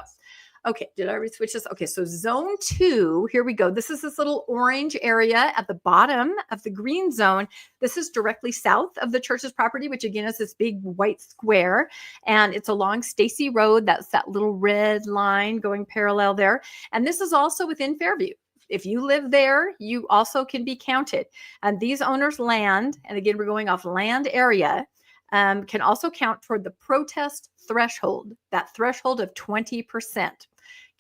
okay, did I switch this? Okay, so zone 2, here we go. This is this little orange area at the bottom of the green zone. This is directly south of the church's property, which again is this big white square. And it's along Stacy Road. That's that little red line going parallel there. And this is also within Fairview. If you live there, you also can be counted. And these owners' land, and again, we're going off land area, can also count toward the protest threshold, that threshold of 20%.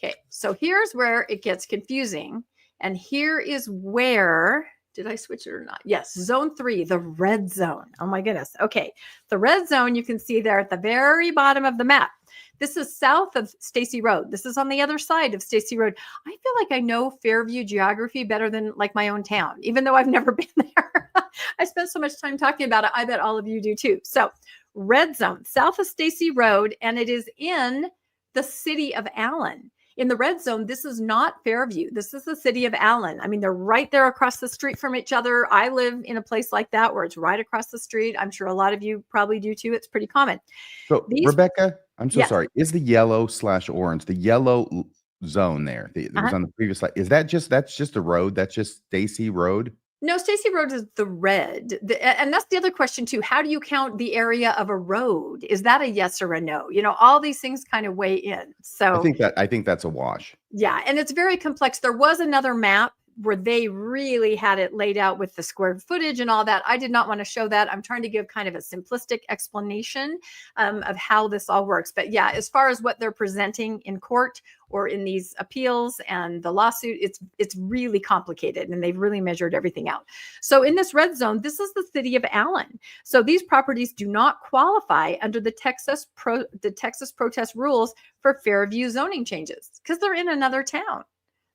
Okay, so here's where it gets confusing. And here is where, did I switch it or not? Yes, zone 3, the red zone. Oh my goodness. Okay, the red zone you can see there at the very bottom of the map. This is south of Stacy Road. This is on the other side of Stacy Road. I feel like I know Fairview geography better than like my own town, even though I've never been there. I spent so much time talking about it. I bet all of you do too. So red zone, south of Stacy Road, and it is in the city of Allen. In the red zone, this is not Fairview. This is the city of Allen. I mean, they're right there across the street from each other. I live in a place like that where it's right across the street. I'm sure a lot of you probably do too. It's pretty common. So Rebecca, I'm so sorry. Is the yellow/orange, the yellow zone there that was on the previous slide, that's just a road? That's just Stacy Road? No, Stacy Road is the red. And that's the other question too. How do you count the area of a road? Is that a yes or a no? All these things kind of weigh in. So I think that's a wash. Yeah. And it's very complex. There was another map where they really had it laid out with the square footage and all that. I did not want to show that. I'm trying to give kind of a simplistic explanation of how this all works. But yeah, as far as what they're presenting in court or in these appeals and the lawsuit, it's really complicated and they've really measured everything out. So in this red zone, this is the city of Allen. So these properties do not qualify under the Texas protest rules for Fairview zoning changes because they're in another town.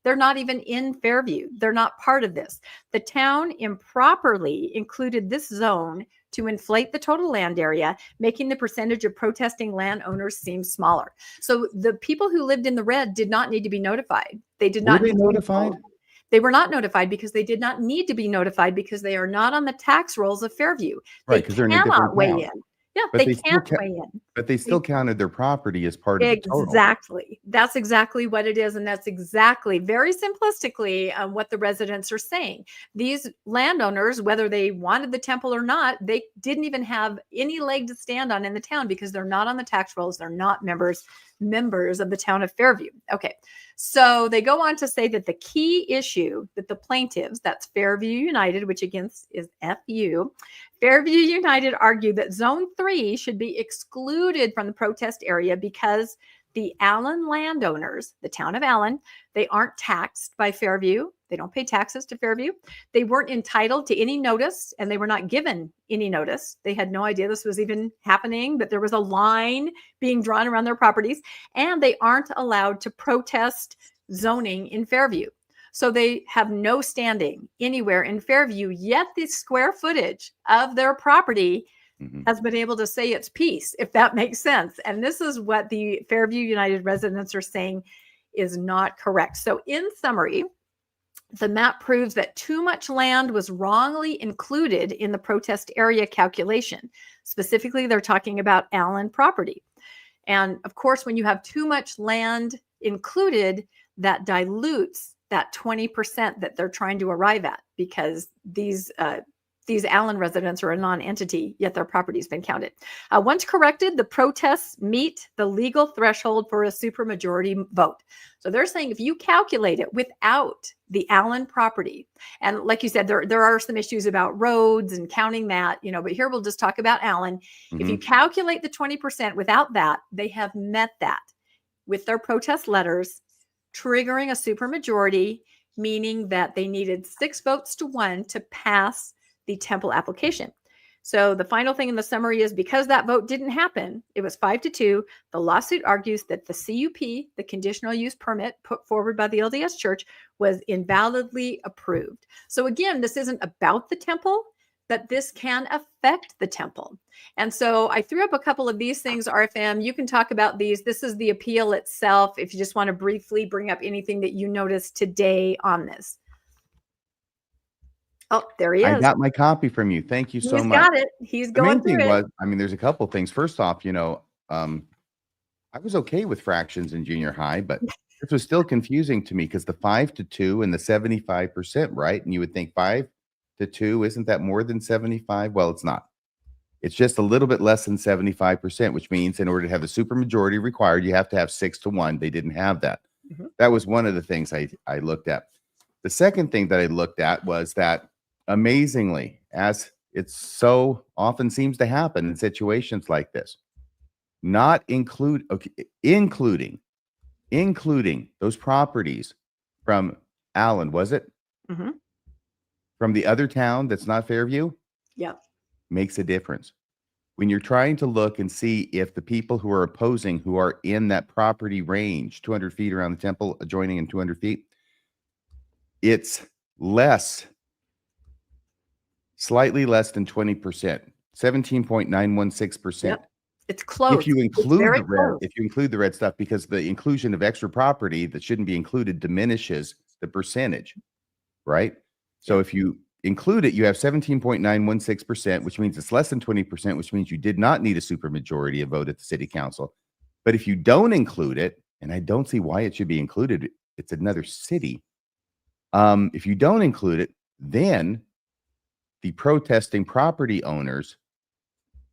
They're not even in Fairview. They're not part of this. The town improperly included this zone to inflate the total land area, making the percentage of protesting landowners seem smaller. So the people who lived in the red did not need to be notified. They did not. Were they notified? They were not notified because they did not need to be notified because they are not on the tax rolls of Fairview. Right, because they're in a different weigh town. in. Yeah, But they they still can't ca- weigh in. But they still counted their property as part of the total. Exactly. That's exactly what it is. And that's exactly, very simplistically, what the residents are saying. These landowners, whether they wanted the temple or not, they didn't even have any leg to stand on in the town because they're not on the tax rolls. They're not members of the town of Fairview. Okay. So they go on to say that the key issue that the plaintiffs, that's Fairview United, which again is FU, Fairview United argued that Zone 3 should be excluded from the protest area because the Allen landowners, the town of Allen, they aren't taxed by Fairview. They don't pay taxes to Fairview. They weren't entitled to any notice, and they were not given any notice. They had no idea this was even happening, that there was a line being drawn around their properties, and they aren't allowed to protest zoning in Fairview. So they have no standing anywhere in Fairview, yet the square footage of their property has been able to say its piece, if that makes sense. And this is what the Fairview United residents are saying is not correct. So in summary, the map proves that too much land was wrongly included in the protest area calculation. Specifically, they're talking about Allen property. And of course, when you have too much land included, that dilutes that 20% that they're trying to arrive at, because these Allen residents are a non-entity, yet their property's been counted. Once corrected, the protests meet the legal threshold for a supermajority vote. So they're saying if you calculate it without the Allen property, and like you said, there are some issues about roads and counting that, but here we'll just talk about Allen. If you calculate the 20% without that, they have met that with their protest letters, triggering a supermajority, meaning that they needed 6 votes to 1 to pass the temple application. So the final thing in the summary is, because that vote didn't happen, it was 5-2. The lawsuit argues that the CUP, the conditional use permit put forward by the LDS Church, was invalidly approved. So again, this isn't about the temple, but this can affect the temple. And so I threw up a couple of these things, RFM. You can talk about these. This is the appeal itself, if you just want to briefly bring up anything that you noticed today on this. Oh, there he is. I got my copy from you. Thank you so much. He's got it. He's going through it. There's a couple things. First off, I was okay with fractions in junior high, but this was still confusing to me because the 5-2 and the 75%, right? And you would think 5-2, isn't that more than 75? Well, it's not. It's just a little bit less than 75%, which means in order to have the supermajority required, you have to have 6-1. They didn't have that. That was one of the things I looked at. The second thing that I looked at was that, amazingly, as it so often seems to happen in situations like this, including those properties from Allen, was it? From the other town that's not Fairview? Yep. Makes a difference. When you're trying to look and see if the people who are opposing, who are in that property range, 200 feet around the temple, adjoining and 200 feet, it's slightly less than 20%, 17.916%. Yep. It's close. If you include the red stuff, because the inclusion of extra property that shouldn't be included diminishes the percentage, right? So if you include it, you have 17.916%, which means it's less than 20%, which means you did not need a supermajority of vote at the city council. But if you don't include it, and I don't see why it should be included, it's another city. If you don't include it, then the protesting property owners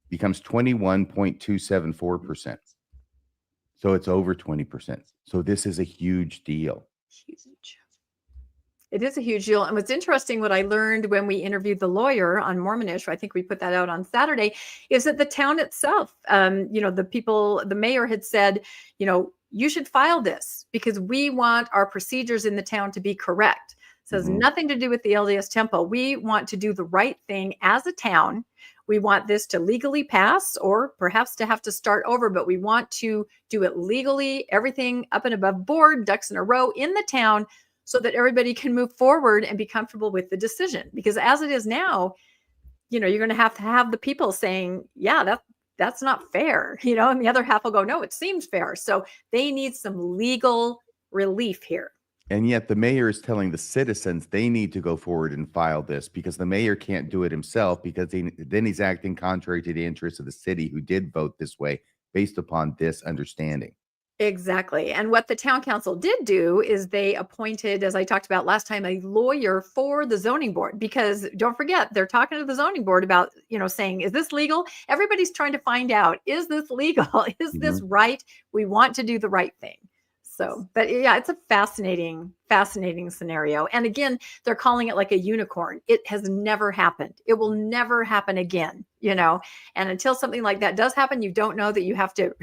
becomes 21.274%. So it's over 20%. So this is a huge deal. Huge. It is a huge deal. And what's interesting, what I learned when we interviewed the lawyer on Mormonish, I think we put that out on Saturday, is that the town itself, the mayor had said, you should file this because we want our procedures in the town to be correct. So it has nothing to do with the LDS Temple. We want to do the right thing as a town. We want this to legally pass, or perhaps to have to start over, but we want to do it legally, everything up and above board, ducks in a row in the town, so that everybody can move forward and be comfortable with the decision. Because as it is now, you're going to have the people saying, yeah, that's not fair, and the other half will go, no, it seems fair. So they need some legal relief here. And yet the mayor is telling the citizens they need to go forward and file this because the mayor can't do it himself because then he's acting contrary to the interests of the city who did vote this way based upon this understanding. Exactly. And what the town council did do is they appointed, as I talked about last time, a lawyer for the zoning board, because don't forget, they're talking to the zoning board about, saying, is this legal? Everybody's trying to find out, is this legal? Is this right? We want to do the right thing. So, but yeah, it's a fascinating scenario. And again, they're calling it like a unicorn. It has never happened. It will never happen again, And until something like that does happen, you don't know that you have to,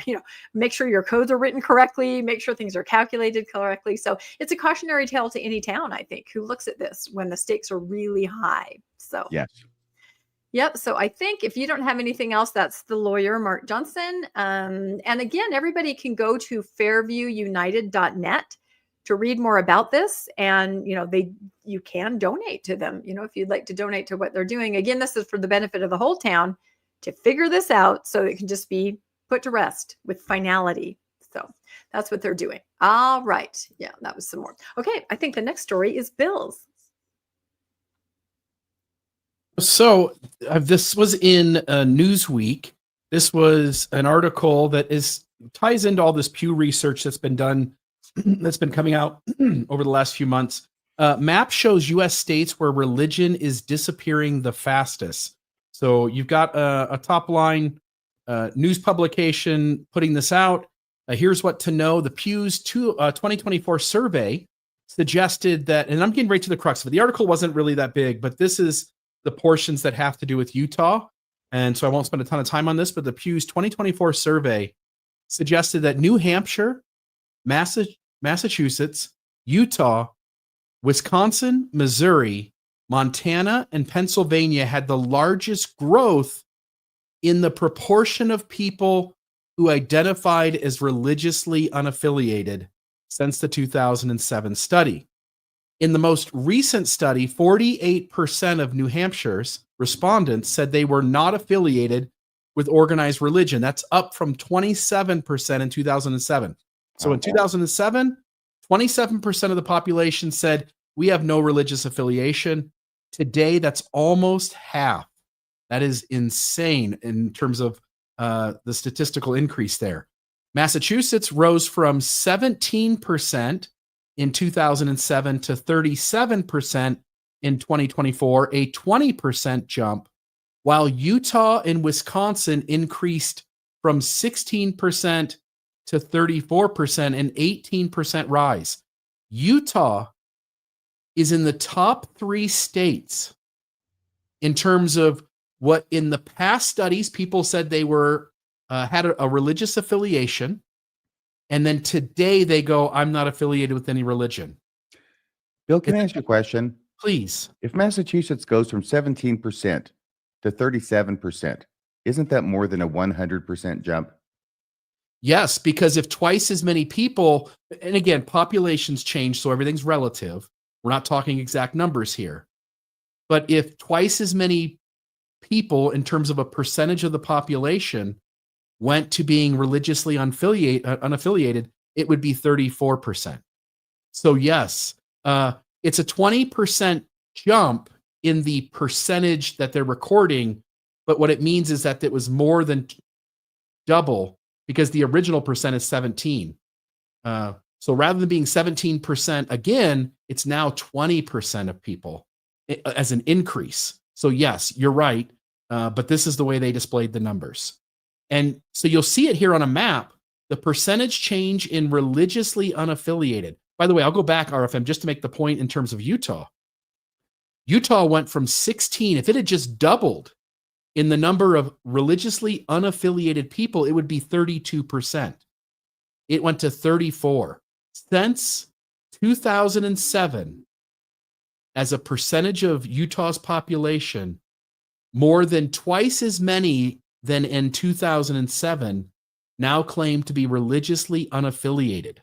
make sure your codes are written correctly, make sure things are calculated correctly. So it's a cautionary tale to any town, I think, who looks at this when the stakes are really high. So yes. Yep. So I think if you don't have anything else, that's the lawyer, Mark Johnson. And again, everybody can go to fairviewunited.net to read more about this. And, you can donate to them, if you'd like to donate to what they're doing. Again, this is for the benefit of the whole town to figure this out so it can just be put to rest with finality. So that's what they're doing. All right. Yeah, that was some more. Okay. I think the next story is Bill's. So this was in Newsweek. This was an article that ties into all this Pew research that's been done, that's been coming out over the last few months. Map shows U.S. states where religion is disappearing the fastest. So you've got a top line news publication putting this out. Here's what to know. The Pew's 2024 survey suggested that, and I'm getting right to the crux of it. The article wasn't really that big, but this is the portions that have to do with Utah. And so I won't spend a ton of time on this, but the Pew's 2024 survey suggested that New Hampshire, Massachusetts, Utah, Wisconsin, Missouri, Montana, and Pennsylvania had the largest growth in the proportion of people who identified as religiously unaffiliated since the 2007 study. In the most recent study, 48% of New Hampshire's respondents said they were not affiliated with organized religion. That's up from 27% in 2007. So in 2007, 27% of the population said, we have no religious affiliation. Today, that's almost half. That is insane in terms of the statistical increase there. Massachusetts rose from 17% in 2007 to 37% in 2024, a 20% jump, while Utah and Wisconsin increased from 16% to 34%, an 18% rise. Utah is in the top 3 states in terms of what in the past studies people said they were had a religious affiliation. And then today they go, I'm not affiliated with any religion. Bill, can I ask you a question? Please. If Massachusetts goes from 17% to 37%, isn't that more than a 100% jump? Yes, because if twice as many people, and again, populations change, so everything's relative. We're not talking exact numbers here. But if twice as many people, in terms of a percentage of the population, went to being religiously unaffiliated, it would be 34%. So yes, it's a 20% jump in the percentage that they're recording, but what it means is that it was more than double because the original percent is 17. So rather than being 17% again, it's now 20% of people as an increase. So yes, you're right, but this is the way they displayed the numbers. And so you'll see it here on a map, the percentage change in religiously unaffiliated. By the way, I'll go back, RFM, just to make the point in terms of Utah. Utah went from 16. If it had just doubled in the number of religiously unaffiliated people, it would be 32%. It went to 34. Since 2007, as a percentage of Utah's population, more than twice as many than in 2007 now claim to be religiously unaffiliated.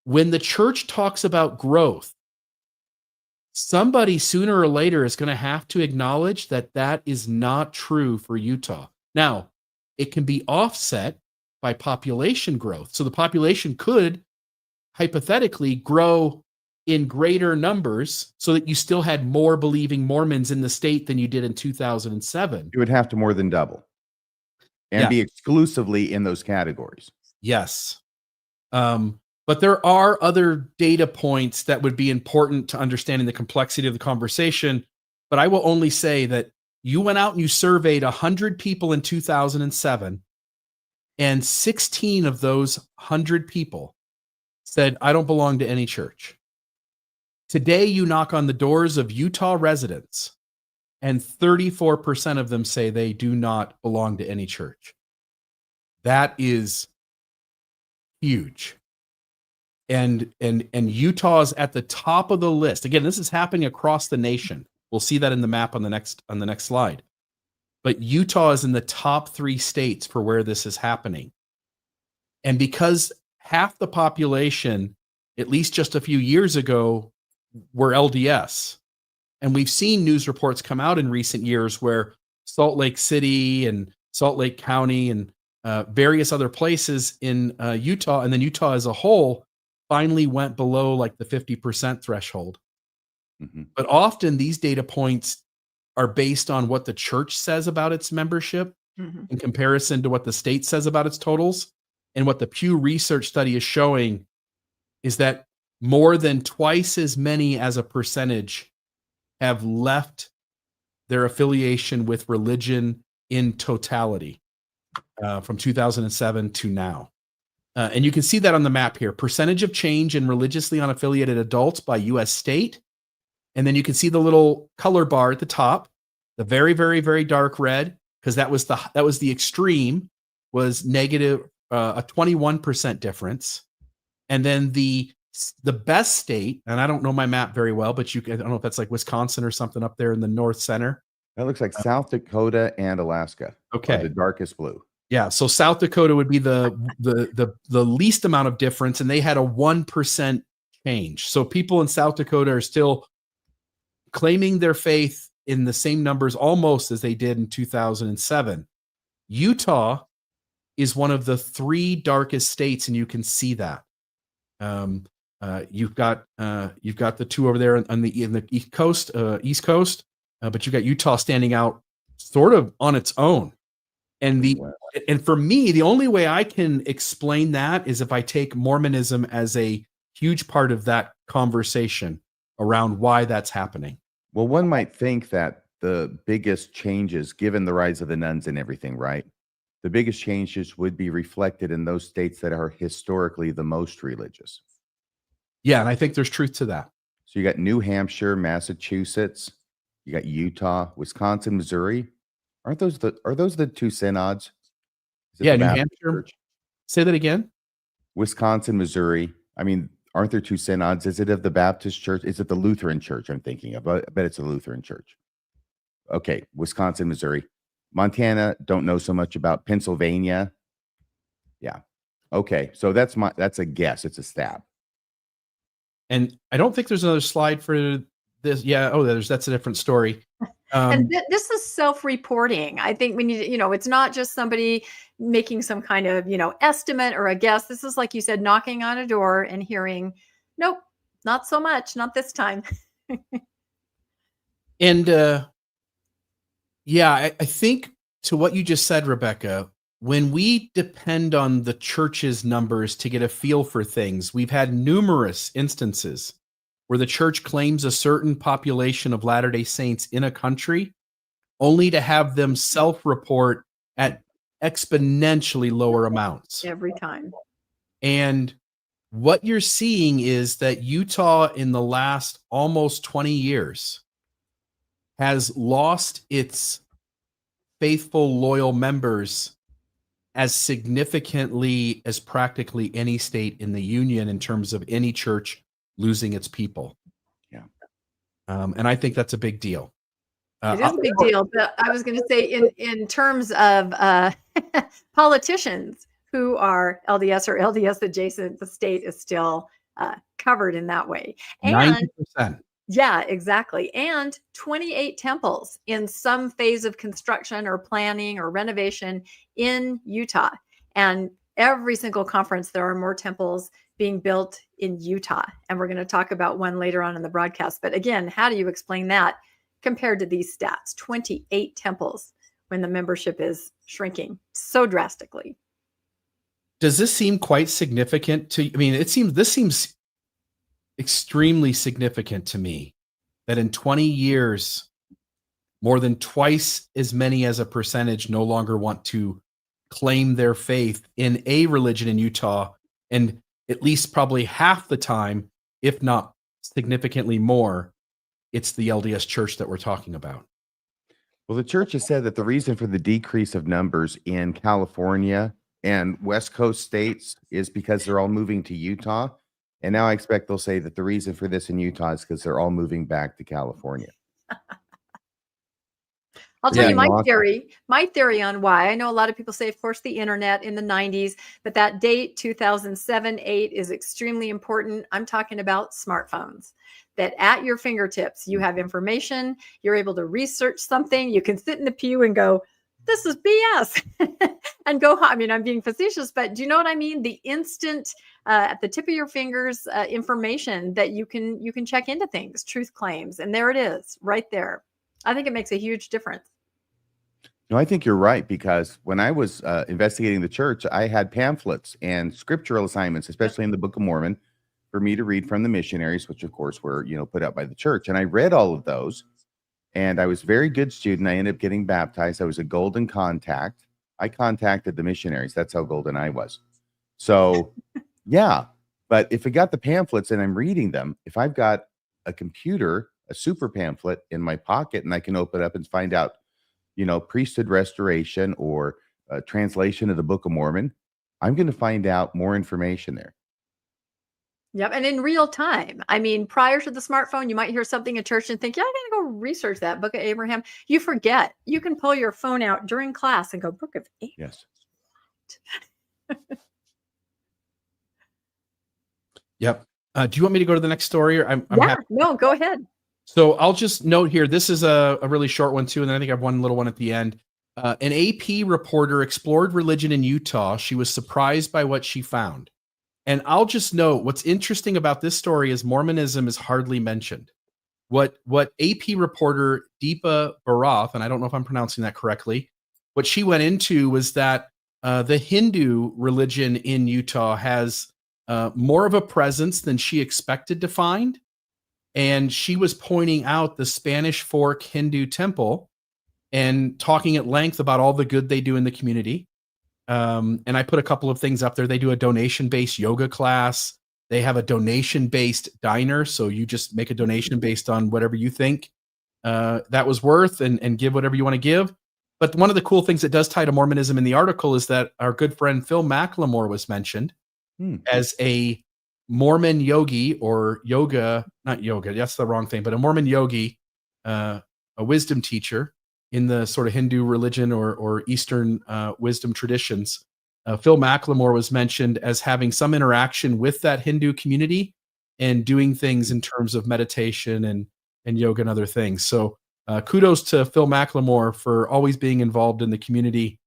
When the church talks about growth, somebody sooner or later is going to have to acknowledge that that is not true for Utah. Now, it can be offset by population growth. So the population could hypothetically grow in greater numbers so that you still had more believing Mormons in the state than you did in 2007. You would have to more than double and Yeah. be exclusively in those categories. Yes. But there are other data points that would be important to understanding the complexity of the conversation. But I will only say that you went out and you surveyed 100 people in 2007, and 16 of those 100 people said, I don't belong to any church. Today, you knock on the doors of Utah residents, and 34% of them say they do not belong to any church. That is huge. And Utah's at the top of the list. Again, this is happening across the nation. We'll see that in the map on the next slide. But Utah is in the top 3 states for where this is happening. And because half the population, at least just a few years ago, were LDS. And we've seen news reports come out in recent years where Salt Lake City and Salt Lake County and various other places in Utah, and then Utah as a whole, finally went below like the 50% threshold. Mm-hmm. But often these data points are based on what the church says about its membership in comparison to what the state says about its totals. And what the Pew Research study is showing is that more than twice as many as a percentage have left their affiliation with religion in totality from 2007 to now. And you can see that on the map here. Percentage of change in religiously unaffiliated adults by U.S. state. And then you can see the little color bar at the top, the very, very, very dark red, because that was the extreme, was negative, a 21% difference. And then the best state, and I don't know my map very well, but I don't know if that's like Wisconsin or something up there in the north center. That looks like South Dakota and Alaska. Okay. The darkest blue. Yeah. So South Dakota would be the least amount of difference, and they had a 1% change. So people in South Dakota are still claiming their faith in the same numbers almost as they did in 2007. Utah is one of the 3 darkest states, and you can see that. You've got the 2 over there in the East Coast, but you've got Utah standing out sort of on its own. And for me, the only way I can explain that is if I take Mormonism as a huge part of that conversation around why that's happening. Well, one might think that the biggest changes, given the rise of the nuns and everything, right? The biggest changes would be reflected in those states that are historically the most religious. Yeah, and I think there's truth to that. So you got New Hampshire, Massachusetts, you got Utah, Wisconsin, Missouri. Are those the 2 synods? Yeah, New Hampshire. Church? Say that again. Wisconsin, Missouri. I mean, aren't there 2 synods? Is it of the Baptist Church? Is it the Lutheran Church I'm thinking of? I bet it's a Lutheran Church. Okay, Wisconsin, Missouri. Montana, don't know so much about. Pennsylvania. Yeah. Okay, so that's a guess. It's a stab. And I don't think there's another slide for this. Yeah. Oh, that's a different story. And this is self-reporting. I think we need, it's not just somebody making some kind of, estimate or a guess. This is, like you said, knocking on a door and hearing, nope, not so much, not this time. And I think to what you just said, Rebecca, when we depend on the church's numbers to get a feel for things, we've had numerous instances where the church claims a certain population of Latter-day Saints in a country, only to have them self-report at exponentially lower amounts. Every time. And what you're seeing is that Utah in the last almost 20 years has lost its faithful, loyal members as significantly as practically any state in the union in terms of any church losing its people. Yeah. And I think that's a big deal. It is a big deal, but I was going to say in terms of politicians who are LDS or LDS adjacent, the state is still covered in that way. And 90%. Yeah, exactly. And 28 temples in some phase of construction or planning or renovation in Utah. And every single conference, there are more temples being built in Utah. And we're going to talk about one later on in the broadcast. But again, how do you explain that compared to these stats? 28 temples when the membership is shrinking so drastically. Does this seem quite significant to you? I mean, this seems extremely significant to me that in 20 years, more than twice as many as a percentage no longer want to claim their faith in a religion in Utah. And at least probably half the time, if not significantly more, it's the LDS Church that we're talking about. Well, the church has said that the reason for the decrease of numbers in California and West Coast states is because they're all moving to Utah. And now I expect they'll say that the reason for this in Utah is because they're all moving back to California. I'll tell you my Awesome. theory on why. I know a lot of people say, of course, the internet in the 90s, but that date, 2007, 8 is extremely important. I'm talking about smartphones, that at your fingertips, you have information, you're able to research something, you can sit in the pew and go, this is BS and go, I mean, I'm being facetious, but do you know what I mean? The instant at the tip of your fingers information that you can check into things, truth claims. And there it is right there. I think it makes a huge difference. No, I think you're right, because when I was investigating the church, I had pamphlets and scriptural assignments, especially in the Book of Mormon, for me to read from the missionaries, which of course were, put out by the church. And I read all of those, and I was a very good student. I ended up getting baptized. I was a golden contact. I contacted the missionaries. That's how golden I was. So, yeah. But if I got the pamphlets and I'm reading them, if I've got a computer, a super pamphlet in my pocket, and I can open up and find out, priesthood restoration or translation of the Book of Mormon, I'm going to find out more information there. Yep. And in real time. I mean, prior to the smartphone, you might hear something in church and think, yeah, I got to go research that Book of Abraham. You forget. You can pull your phone out during class and go, Book of Abraham. Yes. Yep. Do you want me to go to the next story? Or I'm Yeah, happy. no, go ahead. So I'll just note here, this is a really short one too, and then I think I have one little one at the end. An AP reporter explored religion in Utah. She was surprised by what she found. And I'll just note, what's interesting about this story is Mormonism is hardly mentioned. What AP reporter Deepa Bharath, and I don't know if I'm pronouncing that correctly, what she went into was that the Hindu religion in Utah has more of a presence than she expected to find. And she was pointing out the Spanish Fork Hindu temple and talking at length about all the good they do in the community. And I put a couple of things up there. They do a donation-based yoga class. They have a donation-based diner. So you just make a donation based on whatever you think that was worth and give whatever you want to give. But one of the cool things that does tie to Mormonism in the article is that our good friend Phil McLemore was mentioned as a Mormon yogi, or not yoga, that's the wrong thing, but a Mormon yogi, a wisdom teacher in the sort of Hindu religion or Eastern wisdom traditions. Phil McLemore was mentioned as having some interaction with that Hindu community and doing things in terms of meditation and yoga and other things. So kudos to Phil McLemore for always being involved in the community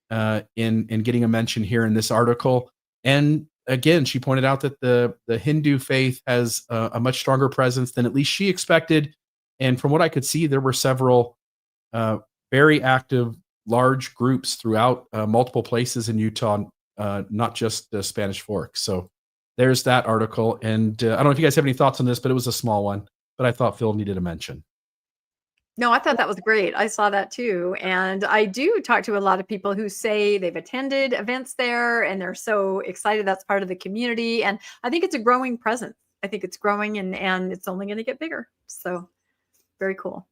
in getting a mention here in this article. And again, she pointed out that the Hindu faith has a much stronger presence than at least she expected. And from what I could see, there were several very active, large groups throughout multiple places in Utah, not just the Spanish Fork. So there's that article. And I don't know if you guys have any thoughts on this, but it was a small one. But I thought Phil needed a mention. No, I thought that was great. I saw that too. And I do talk to a lot of people who say they've attended events there and they're so excited that's part of the community. And I think it's a growing presence. I think it's growing and it's only going to get bigger. So very cool.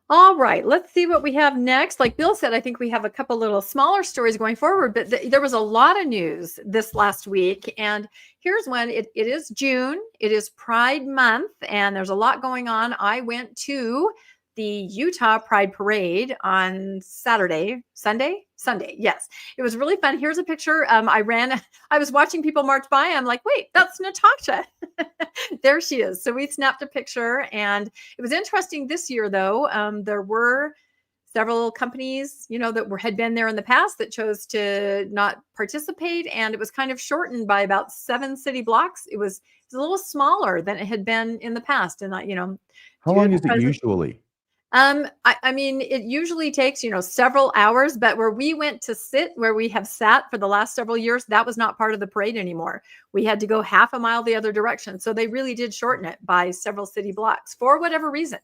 All right, let's see what we have next. Like Bill said, I think we have a couple little smaller stories going forward, but there was a lot of news this last week. And here's one. It is June. It is Pride Month, and there's a lot going on. I went to the Utah Pride Parade on Sunday. Yes, it was really fun. Here's a picture. I was watching people march by. I'm like, wait, that's Natasha. There she is. So we snapped a picture, and it was interesting this year, though. There were several companies, that had been there in the past that chose to not participate. And it was kind of shortened by about 7 city blocks. It was a little smaller than it had been in the past. And, How due to long the is it present- usually? I mean, it usually takes, several hours, but where we went to sit, where we have sat for the last several years, that was not part of the parade anymore. We had to go half a mile the other direction. So they really did shorten it by several city blocks for whatever reason.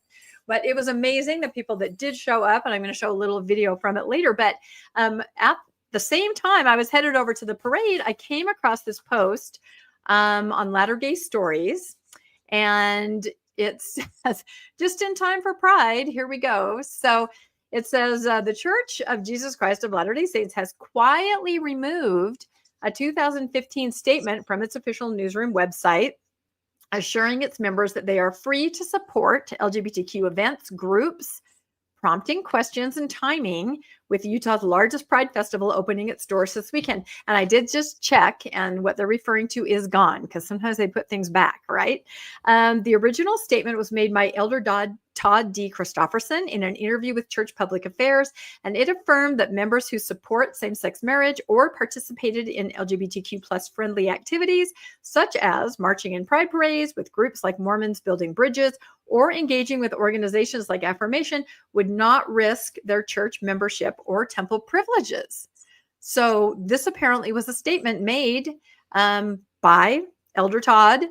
But it was amazing, the people that did show up, and I'm going to show a little video from it later. But at the same time I was headed over to the parade, I came across this post on Latter-day Stories, and it says, just in time for Pride, here we go. So it says, the Church of Jesus Christ of Latter-day Saints has quietly removed a 2015 statement from its official newsroom website, assuring its members that they are free to support LGBTQ events, groups, prompting questions and timing, with Utah's largest Pride Festival opening its doors this weekend. And I did just check, and what they're referring to is gone, because sometimes they put things back, right? The original statement was made by Elder Todd D. Christofferson in an interview with Church Public Affairs, and it affirmed that members who support same-sex marriage or participated in LGBTQ plus friendly activities, such as marching in pride parades with groups like Mormons Building Bridges or engaging with organizations like Affirmation, would not risk their church membership or temple privileges. So this apparently was a statement made by Elder Todd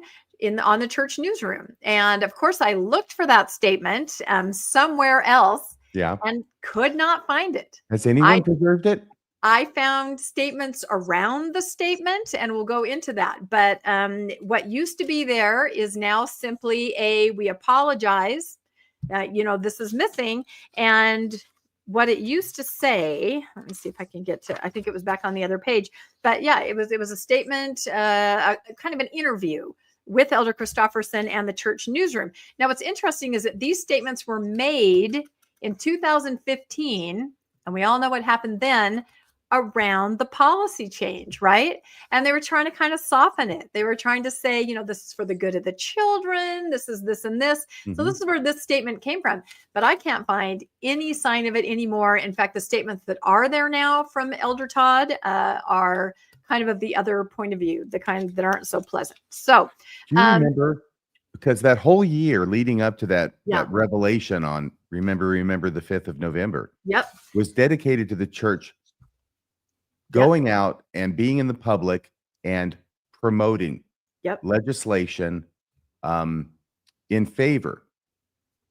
on the church newsroom. And of course, I looked for that statement somewhere else, and could not find it. Has anyone preserved it? I found statements around the statement, and we'll go into that. But what used to be there is now simply we apologize. This is missing. And what it used to say, let me see if I can get to, I think it was back on the other page. But yeah, it was a statement, kind of an interview with Elder Christofferson and the church newsroom. Now, what's interesting is that these statements were made in 2015, and we all know what happened then around the policy change, right? And they were trying to kind of soften it. They were trying to say, this is for the good of the children. This is this and this. Mm-hmm. So this is where this statement came from. But I can't find any sign of it anymore. In fact, the statements that are there now from Elder Todd are kind of the other point of view, the kind that aren't so pleasant. So do you remember, because that whole year leading up to that revelation on remember the 5th of November was dedicated to the church going out and being in the public and promoting legislation in favor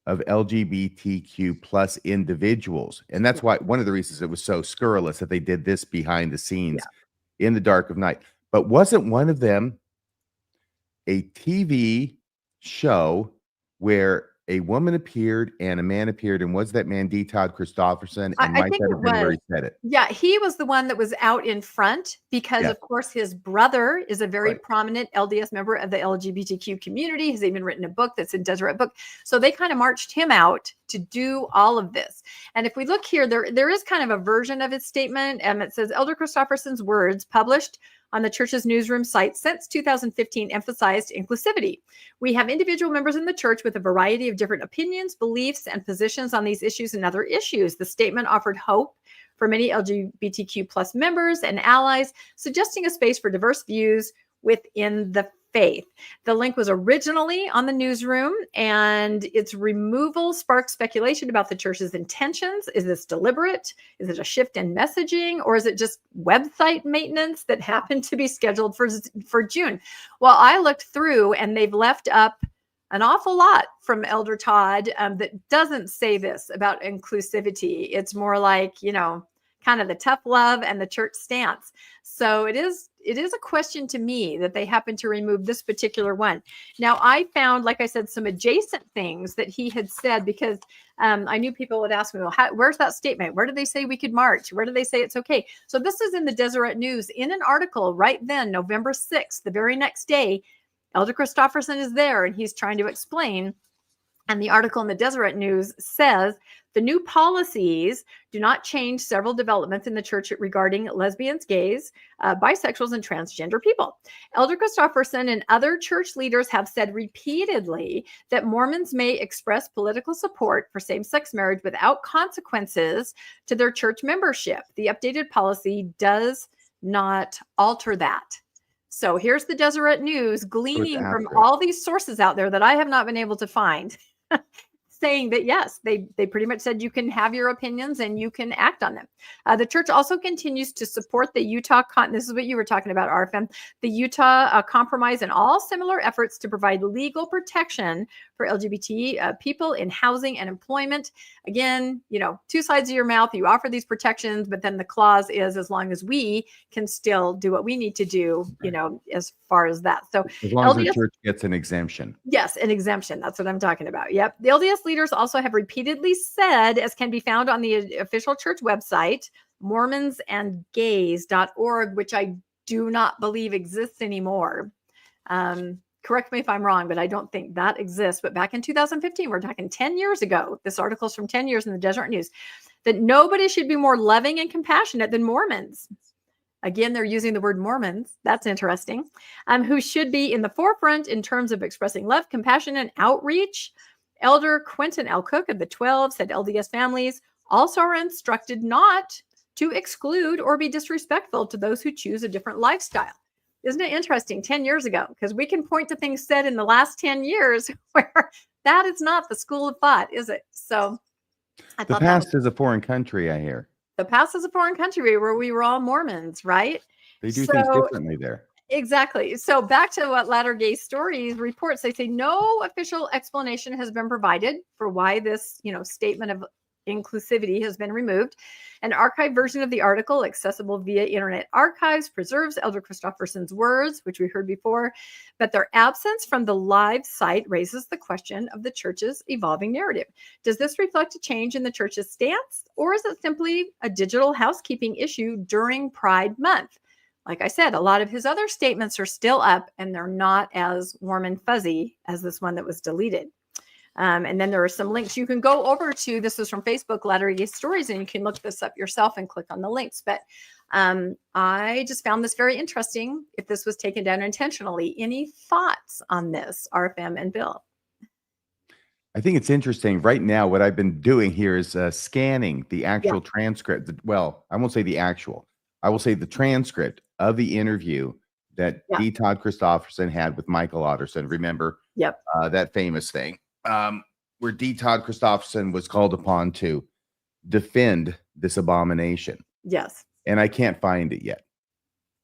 of LGBTQ plus individuals. And that's why one of the reasons it was so scurrilous that they did this behind the scenes in the dark of night. But wasn't one of them a TV show where a woman appeared and a man appeared, and was that man D. Todd Christofferson? And I think it was where he said it. Yeah, he was the one that was out in front because, of course, his brother is a very prominent LDS member of the LGBTQ community. He's even written a book that's a Deseret book. So they kind of marched him out to do all of this. And if we look here, there is kind of a version of his statement. It says, Elder Christofferson's words published on the church's newsroom site since 2015 emphasized inclusivity. We have individual members in the church with a variety of different opinions, beliefs, and positions on these issues and other issues. The statement offered hope for many LGBTQ plus members and allies, suggesting a space for diverse views within the faith. The link was originally on the newsroom, and its removal sparked speculation about the church's intentions. Is this deliberate? Is it a shift in messaging, or is it just website maintenance that happened to be scheduled for June? Well, I looked through, and they've left up an awful lot from Elder Todd that doesn't say this about inclusivity. It's more like, kind of the tough love and the church stance. So it is a question to me that they happen to remove this particular one. Now, I found, like I said, some adjacent things that he had said, because I knew people would ask me, well, where's that statement? Where do they say we could march? Where do they say it's okay? So this is in the Deseret News in an article right then, November 6th, the very next day. Elder Christofferson is there, and he's trying to explain. And the article in the Deseret News says The new policies do not change several developments in the church regarding lesbians, gays, bisexuals, and transgender people. Elder Christofferson and other church leaders have said repeatedly that Mormons may express political support for same-sex marriage without consequences to their church membership. The updated policy does not alter that. So here's the Deseret News gleaning from all these sources out there that I have not been able to find. Saying that, yes, they pretty much said you can have your opinions and you can act on them. The church also continues to support the Utah, this is what you were talking about, RFM, the Utah Compromise and all similar efforts to provide legal protection for LGBT people in housing and employment. Again, two sides of your mouth, you offer these protections, but then the clause is as long as we can still do what we need to do, as far as that. So as long as the church gets an exemption. Yes, an exemption. That's what I'm talking about. Yep. The LDS leaders also have repeatedly said, as can be found on the official church website, mormonsandgays.org, which I do not believe exists anymore. Correct me if I'm wrong, but I don't think that exists. But back in 2015, we're talking 10 years ago, this article's from 10 years in the Deseret News, that nobody should be more loving and compassionate than Mormons. Again, they're using the word Mormons. That's interesting. Who should be in the forefront in terms of expressing love, compassion, and outreach. Elder Quentin L. Cook of the 12 said LDS families also are instructed not to exclude or be disrespectful to those who choose a different lifestyle. Isn't it interesting? 10 years ago, because we can point to things said in the last 10 years where that is not the school of thought, is it? So I the past is a foreign country, I hear. The past is a foreign country where we were all Mormons, right? They do things differently there. Exactly. So back to what Latter-day Stories reports, they say no official explanation has been provided for why this, statement of inclusivity has been removed. An archived version of the article, accessible via Internet Archives, preserves Elder Christofferson's words, which we heard before, but their absence from the live site raises the question of the church's evolving narrative. Does this reflect a change in the church's stance, or is it simply a digital housekeeping issue during Pride Month? Like I said, a lot of his other statements are still up, and they're not as warm and fuzzy as this one that was deleted. And then there are some links you can go over to. This is from Facebook, Latter-day Stories, and you can look this up yourself and click on the links. But I just found this very interesting. If this was taken down intentionally, any thoughts on this, RFM and Bill? I think it's interesting. Right now, what I've been doing here is scanning the actual transcript. Well, I won't say the actual. I will say the transcript of the interview that D. Todd Christofferson had with Michael Otterson. Remember that famous thing where D. Todd Christofferson was called upon to defend this abomination. Yes. And I can't find it yet.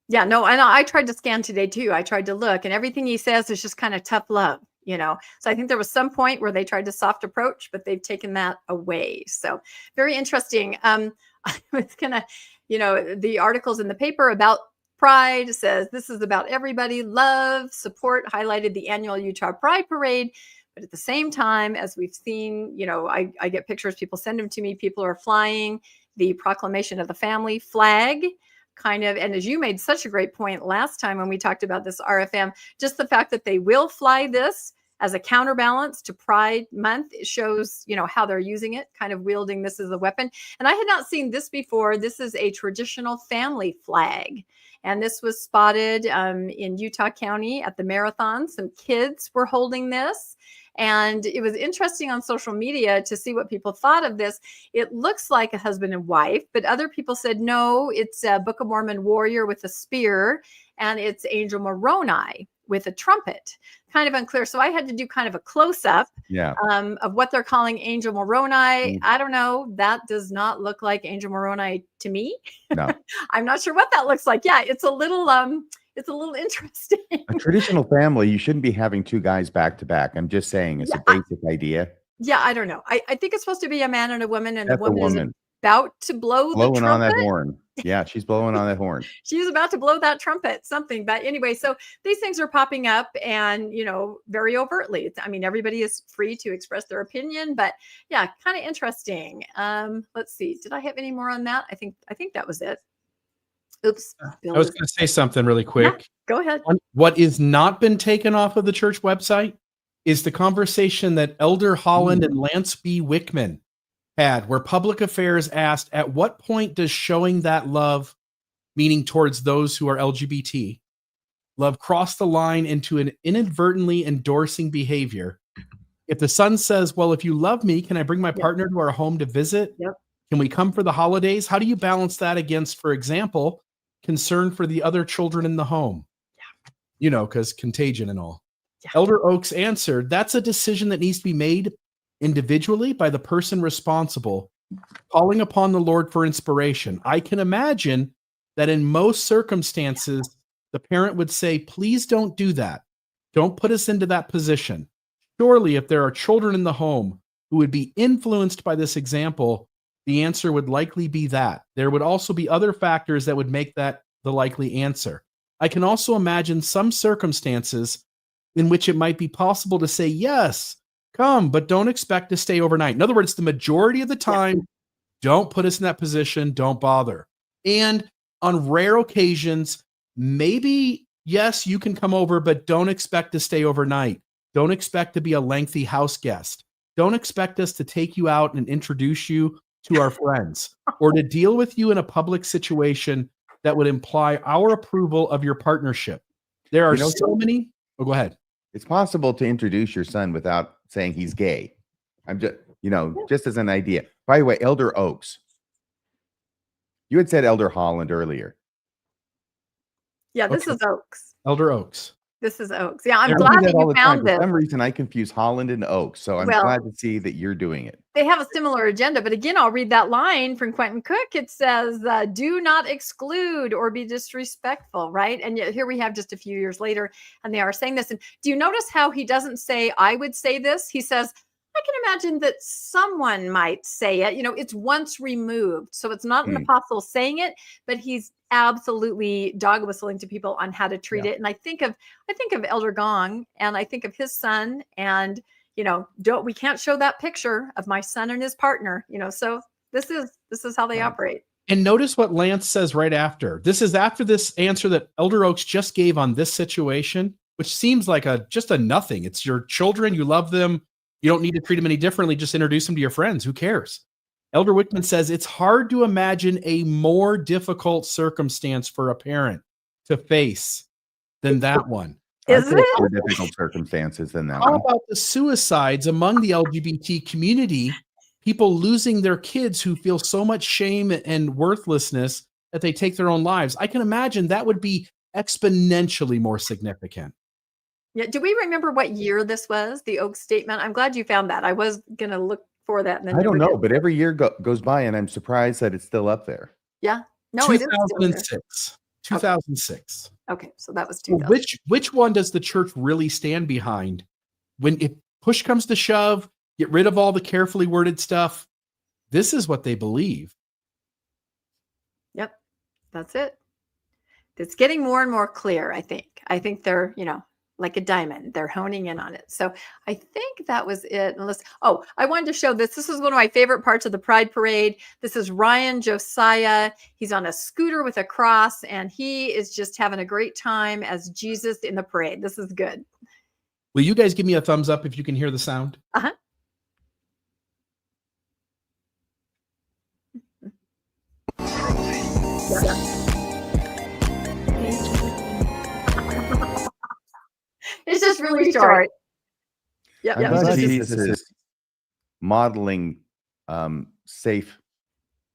Yeah, no, and I tried to scan today too. I tried to look, and everything he says is just kind of tough love, So I think there was some point where they tried to soft approach, but they've taken that away. So very interesting. I was gonna, the articles in the paper about Pride says this is about everybody, love, support, highlighted the annual Utah Pride Parade. But at the same time, as we've seen, I get pictures, people send them to me, people are flying the proclamation of the family flag, kind of, and as you made such a great point last time when we talked about this, RFM, just the fact that they will fly this as a counterbalance to Pride Month, it shows, how they're using it, kind of wielding this as a weapon. And I had not seen this before. This is a traditional family flag. And this was spotted in Utah County at the marathon. Some kids were holding this. And it was interesting on social media to see what people thought of this. It looks like a husband and wife, but other people said, no, it's a Book of Mormon warrior with a spear, and it's Angel Moroni with a trumpet. Kind of unclear. So I had to do kind of a close-up of what they're calling Angel Moroni. I don't know. That does not look like Angel Moroni to me. No. I'm not sure what that looks like. Yeah, it's a little interesting. A traditional family, you shouldn't be having two guys back to back. I'm just saying, it's a basic idea. Yeah, I don't know. I think it's supposed to be a man and a woman, and the woman is about to blowing the trumpet. On that horn. Yeah, she's blowing on that horn. She's about to blow that trumpet, something. But anyway, so these things are popping up, and very overtly. Everybody is free to express their opinion, but yeah, kind of interesting. Let's see. Did I have any more on that? I think that was it. Oops. Bill, I was going to say something really quick. Yeah, go ahead. What is not been taken off of the church website is the conversation that Elder Holland and Lance B. Wickman had where public affairs asked, at what point does showing that love, meaning towards those who are LGBT, love cross the line into an inadvertently endorsing behavior? If the son says, well, if you love me, can I bring my partner to our home to visit? Yep. Can we come for the holidays? How do you balance that against, for example, concern for the other children in the home? Yeah. You know, because contagion and all. Yeah. Elder Oaks answered, that's a decision that needs to be made individually by the person responsible, calling upon the Lord for inspiration. I can imagine that in most circumstances, the parent would say, please don't do that. Don't put us into that position. Surely, if there are children in the home who would be influenced by this example, the answer would likely be that. There would also be other factors that would make that the likely answer. I can also imagine some circumstances in which it might be possible to say, yes, come, but don't expect to stay overnight. In other words, the majority of the time, don't put us in that position, don't bother. And on rare occasions, maybe, yes, you can come over, but don't expect to stay overnight. Don't expect to be a lengthy house guest. Don't expect us to take you out and introduce you to our friends or to deal with you in a public situation that would imply our approval of your partnership. There are so many. Oh, go ahead. It's possible to introduce your son without saying he's gay. I'm just, just as an idea. By the way, Elder Oaks. You had said Elder Holland earlier. Yeah, this is Oaks. Elder Oaks. This is Oaks. Yeah, I'm glad that you found this. For some reason, I confuse Holland and Oaks, so I'm glad to see that you're doing it. They have a similar agenda, but again, I'll read that line from Quentin Cook. It says, do not exclude or be disrespectful, right? And yet here we have just a few years later, and they are saying this. And do you notice how he doesn't say, I would say this? He says, I can imagine that someone might say it. It's once removed. So it's not an apostle saying it, but he's absolutely dog whistling to people on how to treat it. And I think of Elder Gong, and I think of his son, and we can't show that picture of my son and his partner, so this is how they operate. And notice what Lance says right after. This is after this answer that Elder Oaks just gave on this situation, which seems like just a nothing. It's your children, you love them. You don't need to treat them any differently. Just introduce them to your friends. Who cares? Elder Wickman says it's hard to imagine a more difficult circumstance for a parent to face than that one. Is it? More difficult circumstances than that. How about the suicides among the LGBT community? People losing their kids who feel so much shame and worthlessness that they take their own lives. I can imagine that would be exponentially more significant. Yeah. Do we remember what year this was? The Oaks statement. I'm glad you found that. I was going to look for that. And then I don't know, but every year goes by, and I'm surprised that it's still up there. Yeah. No, 2006. 2006. Okay, so that was 2000. Well, which one does the church really stand behind? When if push comes to shove, get rid of all the carefully worded stuff. This is what they believe. Yep, that's it. It's getting more and more clear, I think. I think they're, like a diamond. They're honing in on it. So I think that was it. I wanted to show this. This is one of my favorite parts of the Pride Parade. This is Ryan Josiah. He's on a scooter with a cross, and he is just having a great time as Jesus in the parade. This is good. Will you guys give me a thumbs up if you can hear the sound? Uh-huh. Yeah. It's just really short. I'm glad Jesus is modeling safe,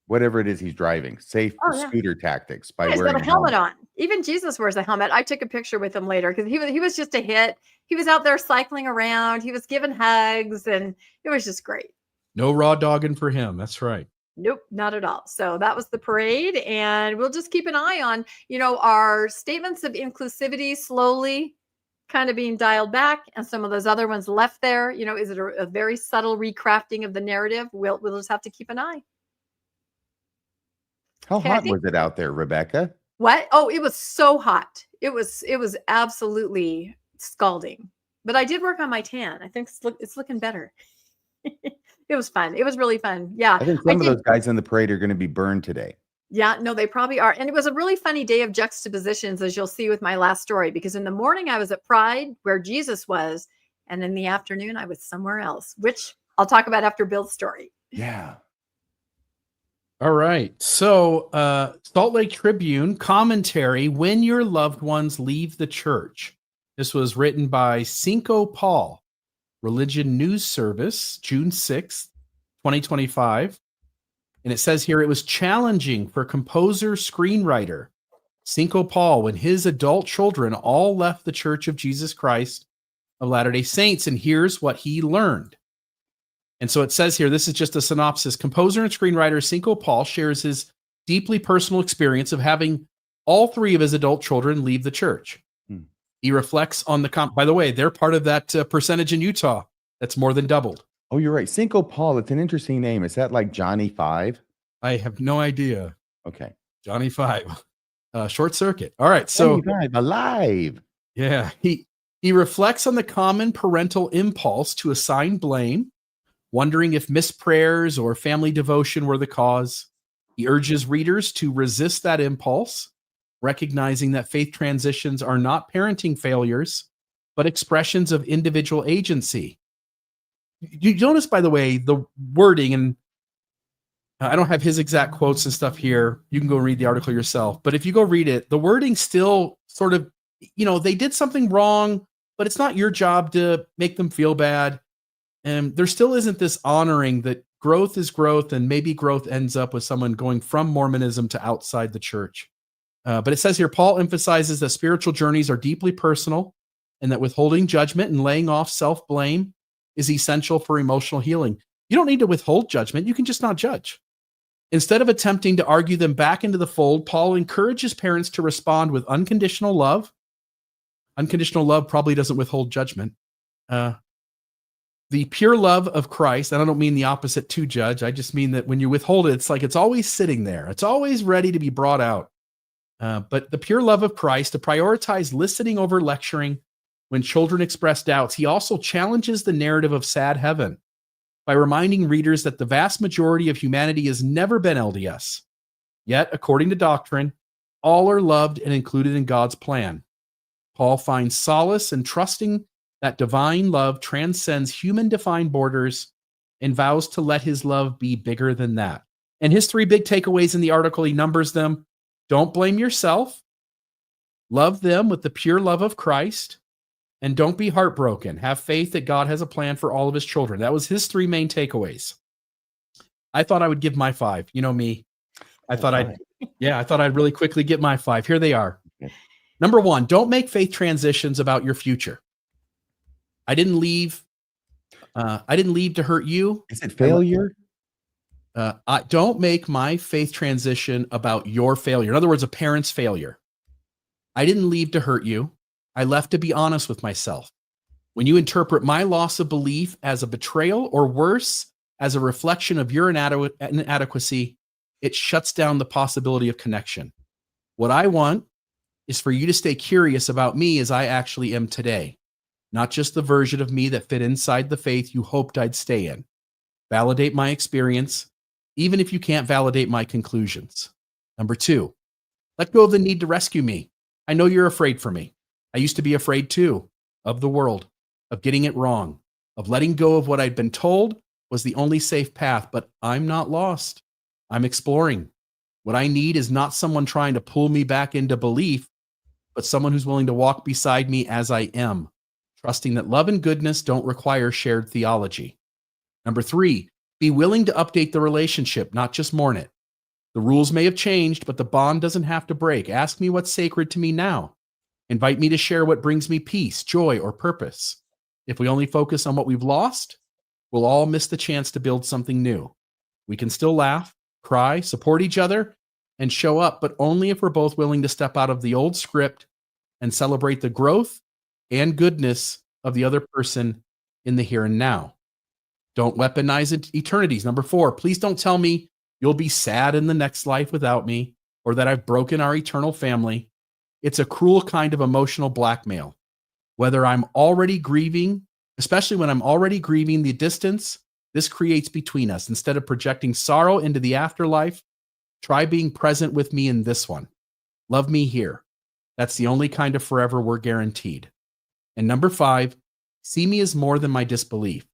whatever it is he's driving, safe scooter tactics by wearing a helmet on. Even Jesus wears a helmet. I took a picture with him later because he was just a hit. He was out there cycling around. He was giving hugs, and it was just great. No raw dogging for him. That's right. Nope, not at all. So that was the parade, and we'll just keep an eye on, our statements of inclusivity slowly kind of being dialed back, and some of those other ones left there. Is it a very subtle recrafting of the narrative? We'll just have to keep an eye. How hot was it out there, Rebecca? What? Oh, it was so hot. It was absolutely scalding. But I did work on my tan. I think it's looking better. It was fun. It was really fun. Yeah. I think some of those guys in the parade are going to be burned today. Yeah, no, they probably are. And it was a really funny day of juxtapositions, as you'll see with my last story, because in the morning I was at Pride where Jesus was, and in the afternoon I was somewhere else, which I'll talk about after Bill's story. Yeah. All right. So, Salt Lake Tribune commentary, When Your Loved Ones Leave the Church. This was written by Cinco Paul, Religion News Service, June 6th, 2025. And it says here, it was challenging for composer-screenwriter Cinco Paul when his adult children all left the Church of Jesus Christ of Latter-day Saints. And here's what he learned. And so it says here, this is just a synopsis. Composer and screenwriter Cinco Paul shares his deeply personal experience of having all three of his adult children leave the church. He reflects on by the way, they're part of that percentage in Utah that's more than doubled. Oh, you're right. Cinco Paul. It's an interesting name. Is that like Johnny Five? I have no idea. Okay. Johnny Five. Short circuit. All right. So Johnny Five, alive. Yeah. He reflects on the common parental impulse to assign blame, wondering if missed prayers or family devotion were the cause. He urges readers to resist that impulse, recognizing that faith transitions are not parenting failures, but expressions of individual agency. You notice, by the way, the wording, and I don't have his exact quotes and stuff here. You can go read the article yourself. But if you go read it, the wording still sort of, they did something wrong, but it's not your job to make them feel bad. And there still isn't this honoring that growth is growth, and maybe growth ends up with someone going from Mormonism to outside the church. But it says here, Paul emphasizes that spiritual journeys are deeply personal and that withholding judgment and laying off self-blame is essential for emotional healing. You don't need to withhold judgment. You can just not judge. Instead of attempting to argue them back into the fold, Paul encourages parents to respond with unconditional love. Unconditional love probably doesn't withhold judgment. The pure love of Christ, and I don't mean the opposite to judge. I just mean that when you withhold it, it's like it's always sitting there. It's always ready to be brought out. But the pure love of Christ, to prioritize listening over lecturing when children express doubts. He also challenges the narrative of sad heaven by reminding readers that the vast majority of humanity has never been LDS. Yet, according to doctrine, all are loved and included in God's plan. Paul finds solace in trusting that divine love transcends human-defined borders and vows to let his love be bigger than that. And his three big takeaways in the article, he numbers them. Don't blame yourself. Love them with the pure love of Christ. And don't be heartbroken. Have faith that God has a plan for all of his children. That was his three main takeaways. I thought I would give my 5. You know me. I thought I'd really quickly get my 5. Here they are. Number 1, don't make faith transitions about your future. I didn't leave to hurt you. Is it failure? I don't make my faith transition about your failure. In other words, a parent's failure. I didn't leave to hurt you. I left to be honest with myself. When you interpret my loss of belief as a betrayal, or worse, as a reflection of your inadequacy, it shuts down the possibility of connection. What I want is for you to stay curious about me as I actually am today, not just the version of me that fit inside the faith you hoped I'd stay in. Validate my experience, even if you can't validate my conclusions. Number 2, let go of the need to rescue me. I know you're afraid for me. I used to be afraid too, of the world, of getting it wrong, of letting go of what I'd been told was the only safe path, but I'm not lost. I'm exploring. What I need is not someone trying to pull me back into belief, but someone who's willing to walk beside me as I am, trusting that love and goodness don't require shared theology. Number 3, be willing to update the relationship, not just mourn it. The rules may have changed, but the bond doesn't have to break. Ask me what's sacred to me now. Invite me to share what brings me peace, joy, or purpose. If we only focus on what we've lost, we'll all miss the chance to build something new. We can still laugh, cry, support each other, and show up, but only if we're both willing to step out of the old script and celebrate the growth and goodness of the other person in the here and now. Don't weaponize eternities. Number 4, please don't tell me you'll be sad in the next life without me, or that I've broken our eternal family. It's a cruel kind of emotional blackmail. Whether I'm already grieving, especially when I'm already grieving the distance this creates between us, instead of projecting sorrow into the afterlife, try being present with me in this one. Love me here. That's the only kind of forever we're guaranteed. And number 5, see me as more than my disbelief.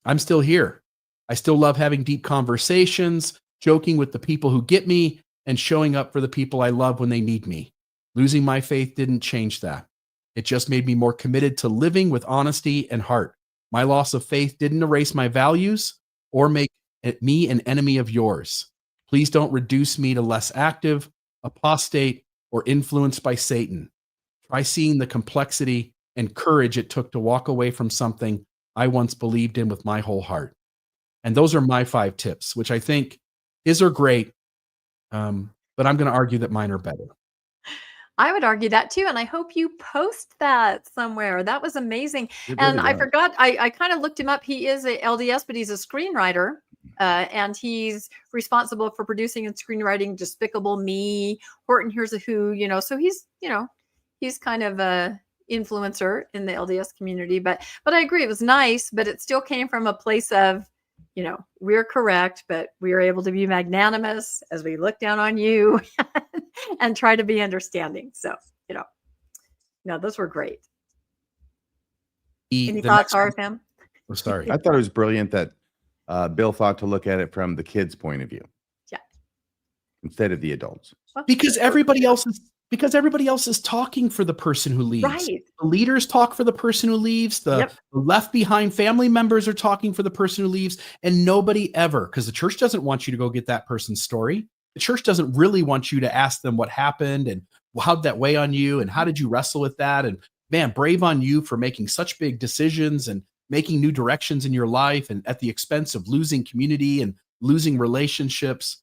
I'm still here. I still love having deep conversations, joking with the people who get me, and showing up for the people I love when they need me. Losing my faith didn't change that. It just made me more committed to living with honesty and heart. My loss of faith didn't erase my values or make me an enemy of yours. Please don't reduce me to less active, apostate, or influenced by Satan. Try seeing the complexity and courage it took to walk away from something I once believed in with my whole heart. And those are my 5 tips, which I think are great. But I'm going to argue that mine are better. I would argue that too. And I hope you post that somewhere. That was amazing. And I forgot, I kind of looked him up. He is a LDS, but he's a screenwriter. And he's responsible for producing and screenwriting Despicable Me, Horton Hears a Who, so he's kind of a influencer in the LDS community. But I agree, it was nice, but it still came from a place of, we're correct, but we are able to be magnanimous as we look down on you and try to be understanding. So, no, those were great. Any thoughts, RFM? Oh, sorry. I thought it was brilliant that Bill thought to look at it from the kids' point of view. Yeah. Instead of the adults. Well, because everybody else is talking for the person who leaves. Right. The leaders talk for the person who leaves. The left behind family members are talking for the person who leaves, and nobody ever, because the church doesn't want you to go get that person's story. The church doesn't really want you to ask them what happened and how'd that weigh on you and how did you wrestle with that? And man, brave on you for making such big decisions and making new directions in your life and at the expense of losing community and losing relationships.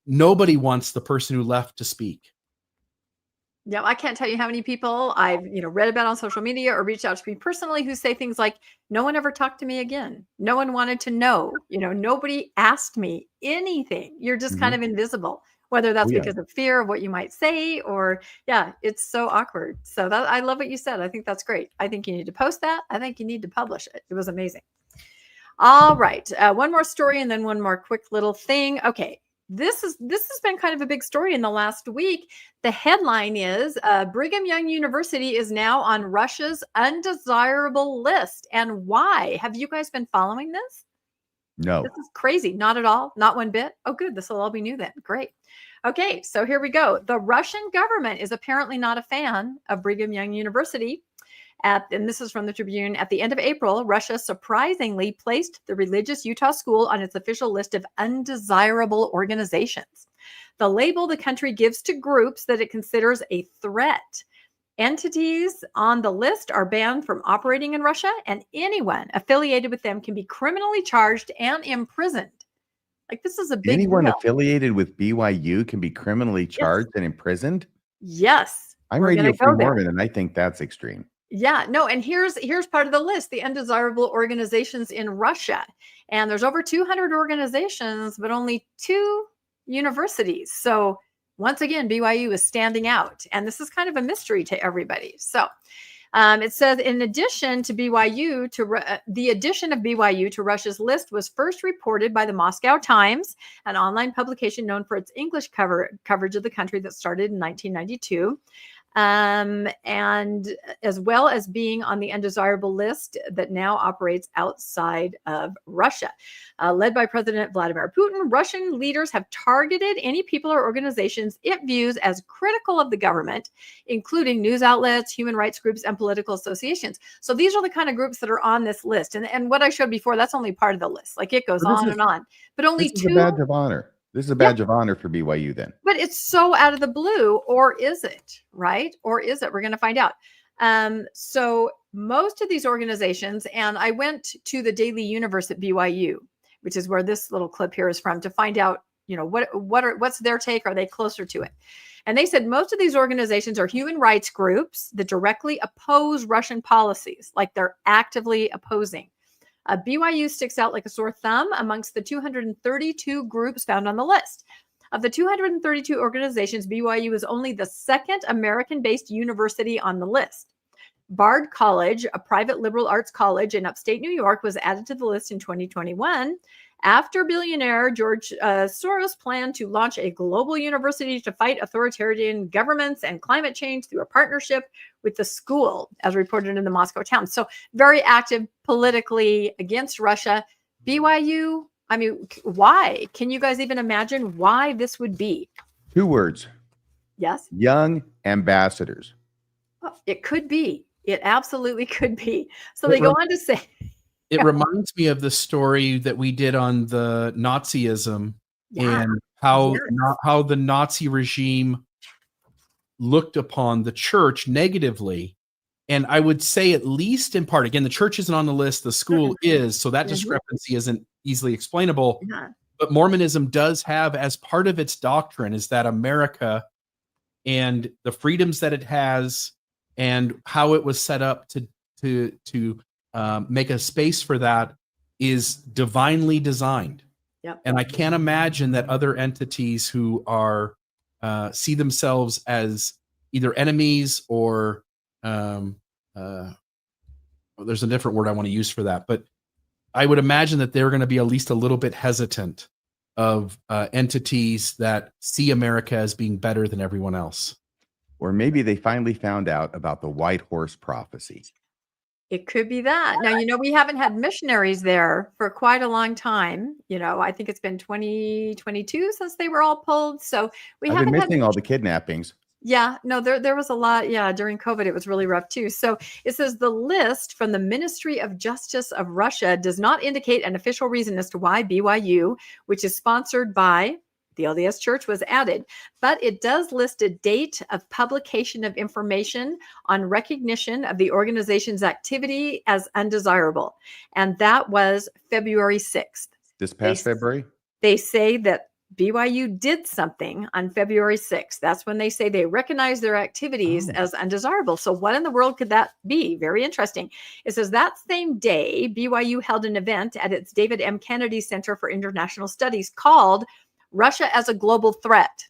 Nobody wants the person who left to speak. Yeah, I can't tell you how many people I've, read about on social media or reached out to me personally who say things like, no one ever talked to me again. No one wanted to know, nobody asked me anything. You're just kind of invisible, whether that's because of fear of what you might say or it's so awkward. So I love what you said. I think that's great. I think you need to post that. I think you need to publish it. It was amazing. All right. One more story and then one more quick little thing. Okay. This has been kind of a big story in the last week. The headline is Brigham Young University is now on Russia's undesirable list. And why? Have you guys been following this? No. This is crazy. Not at all. Not one bit. Oh, good. This will all be new then. Great. Okay. So here we go. The Russian government is apparently not a fan of Brigham Young University. And this is from the Tribune. At the end of April, Russia surprisingly placed the religious Utah school on its official list of undesirable organizations. The label the country gives to groups that it considers a threat. Entities on the list are banned from operating in Russia, and anyone affiliated with them can be criminally charged and imprisoned. Like, this is a big Anyone deal. affiliated with BYU can be criminally charged and imprisoned? Yes. I'm Radio Free Mormon, and I think that's extreme. Yeah, no, and here's part of the list, the undesirable organizations in Russia. And there's over 200 organizations, but only 2 universities. So once again, BYU is standing out. And this is kind of a mystery to everybody. So it says, in addition to BYU, the addition of BYU to Russia's list was first reported by the Moscow Times, an online publication known for its English coverage of the country that started in 1992. And as well as being on the undesirable list that now operates outside of Russia. Led by President Vladimir Putin, Russian leaders have targeted any people or organizations it views as critical of the government, including news outlets, human rights groups, and political associations. So these are the kind of groups that are on this list. And what I showed before, that's only part of the list. Like, it goes on and on. But only 2. This is a badge of honor. This is a badge of honor for BYU then. But it's so out of the blue, or is it, right? Or is it? We're going to find out. So most of these organizations, and I went to the Daily Universe at BYU, which is where this little clip here is from, to find out, what's their take? Are they closer to it? And they said most of these organizations are human rights groups that directly oppose Russian policies, like they're actively opposing. BYU sticks out like a sore thumb amongst the 232 groups found on the list. Of the 232 organizations, BYU is only the second American-based university on the list. Bard College, a private liberal arts college in upstate New York, was added to the list in 2021 after billionaire George Soros planned to launch a global university to fight authoritarian governments and climate change through a partnership with the school, as reported in the Moscow Times. So very active politically against Russia. BYU, I mean, why? Can you guys even imagine why this would be? 2 words. Yes. Young ambassadors. Oh, it could be. It absolutely could be. So they go on to say, it reminds me of the story that we did on the Nazism and how how the Nazi regime looked upon the church negatively. And I would say, at least in part, again, the church isn't on the list, the school is, so that discrepancy isn't easily explainable. But Mormonism does have, as part of its doctrine, is that America and the freedoms that it has and how it was set up to make a space for that is divinely designed. And I can't imagine that other entities who are see themselves as either enemies or there's a different word I want to use for that, but I would imagine that they're going to be at least a little bit hesitant of entities that see America as being better than everyone else. Or maybe they finally found out about the white horse prophecy. It could be that. Now, we haven't had missionaries there for quite a long time. I think it's been 2022 since they were all pulled. So I've been missing all the kidnappings. Yeah, no, there was a lot. Yeah, during COVID, it was really rough too. So it says the list from the Ministry of Justice of Russia does not indicate an official reason as to why BYU, which is sponsored by the LDS Church, was added, but it does list a date of publication of information on recognition of the organization's activity as undesirable. And that was February 6th. This past February? They say that BYU did something on February 6th. That's when they say they recognize their activities as undesirable. So what in the world could that be? Very interesting. It says that same day, BYU held an event at its David M. Kennedy Center for International Studies called Russia as a Global Threat.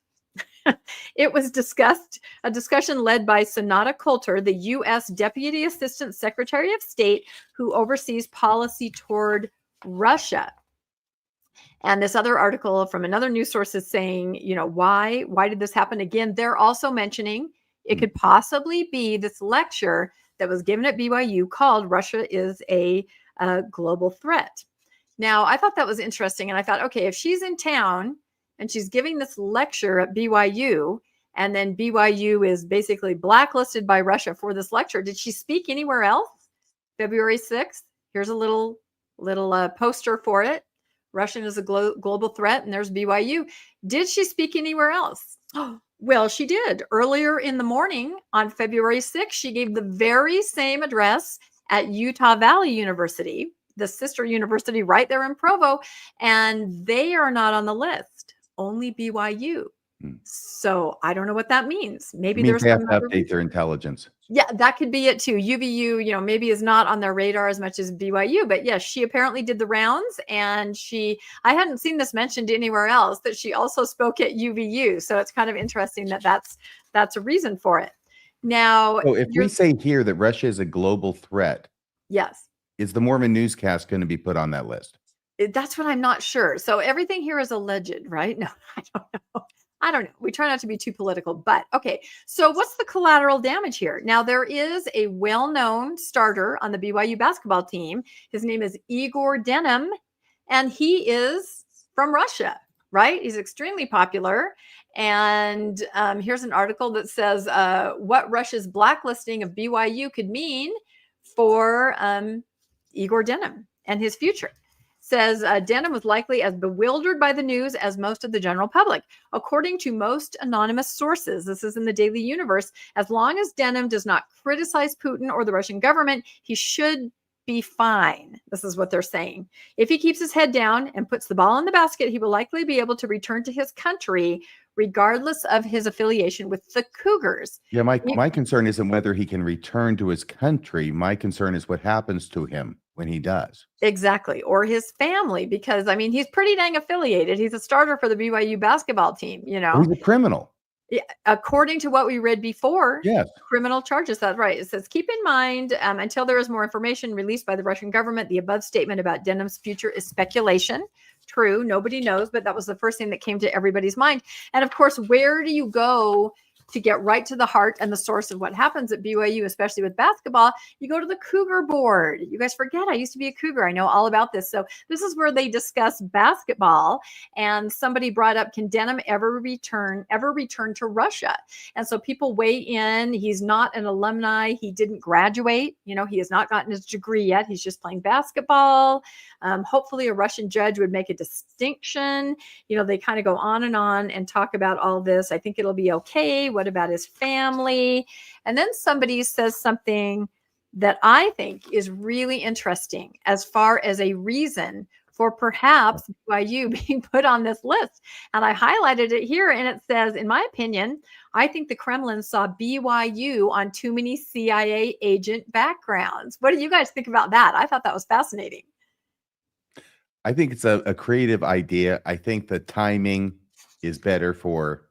It was a discussion led by Sonata Coulter, the U.S. Deputy Assistant Secretary of State who oversees policy toward Russia. And this other article from another news source is saying, why did this happen again? They're also mentioning it could possibly be this lecture that was given at BYU called Russia is a Global Threat. Now, I thought that was interesting. And I thought, okay, if she's in town and she's giving this lecture at BYU, and then BYU is basically blacklisted by Russia for this lecture, did she speak anywhere else? February 6th. Here's a little poster for it. Russian is a global threat, and there's BYU. Did she speak anywhere else? Well, she did. Earlier in the morning on February 6th, she gave the very same address at Utah Valley University, the sister university right there in Provo, and they are not on the list, only BYU. So I don't know what that means. Maybe there's they have to update their intelligence. Yeah, that could be it too. UVU, maybe is not on their radar as much as BYU, but yes, she apparently did the rounds, and I hadn't seen this mentioned anywhere else, that she also spoke at UVU. So it's kind of interesting that that's a reason for it. Now, so if we say here that Russia is a global threat, yes, is the Mormon Newscast going to be put on that list? That's what I'm not sure. So everything here is alleged, right? No, I don't know. We try not to be too political, but okay. So what's the collateral damage here? Now, there is a well-known starter on the BYU basketball team. His name is Igor Denim, and he is from Russia, right? He's extremely popular. And here's an article that says what Russia's blacklisting of BYU could mean for Igor Denim and his future. Says Denham was likely as bewildered by the news as most of the general public. According to most anonymous sources, this is in the Daily Universe, as long as Denham does not criticize Putin or the Russian government, he should be fine. This is what they're saying. If he keeps his head down and puts the ball in the basket, he will likely be able to return to his country regardless of his affiliation with the Cougars. Yeah, my concern isn't whether he can return to his country. My concern is what happens to him when he does. Exactly. Or his family, because he's pretty dang affiliated. He's a starter for the BYU basketball team, Well, he's a criminal. Yeah, according to what we read before, yes. Criminal charges. That's right. It says, keep in mind, until there is more information released by the Russian government, the above statement about Denham's future is speculation. True. Nobody knows, but that was the first thing that came to everybody's mind. And of course, where do you go to get right to the heart and the source of what happens at BYU, especially with basketball, you go to the Cougar board. You guys forget I used to be a Cougar. I know all about this. So this is where they discuss basketball. And somebody brought up, can Denham ever return to Russia? And so people weigh in. He's not an alumni. He didn't graduate. He has not gotten his degree yet. He's just playing basketball. Hopefully a Russian judge would make a distinction. They kind of go on and talk about all this. I think it'll be okay. What about his family? And then somebody says something that I think is really interesting as far as a reason for perhaps BYU being put on this list. And I highlighted it here, and it says, in my opinion, I think the Kremlin saw BYU on too many CIA agent backgrounds. What do you guys think about that? I thought that was fascinating. I think it's a creative idea. I think the timing is better for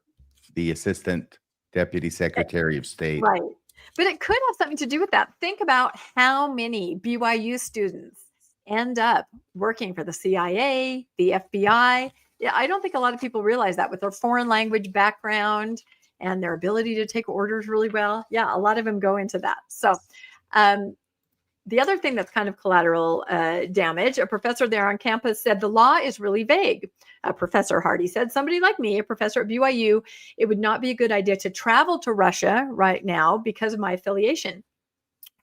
the Assistant Deputy Secretary of State. Right. But it could have something to do with that. Think about how many BYU students end up working for the CIA, the FBI. Yeah, I don't think a lot of people realize that with their foreign language background and their ability to take orders really well. Yeah, a lot of them go into that. So the other thing that's kind of collateral damage, a professor there on campus said the law is really vague. Professor Hardy said, somebody like me, a professor at BYU, it would not be a good idea to travel to Russia right now because of my affiliation.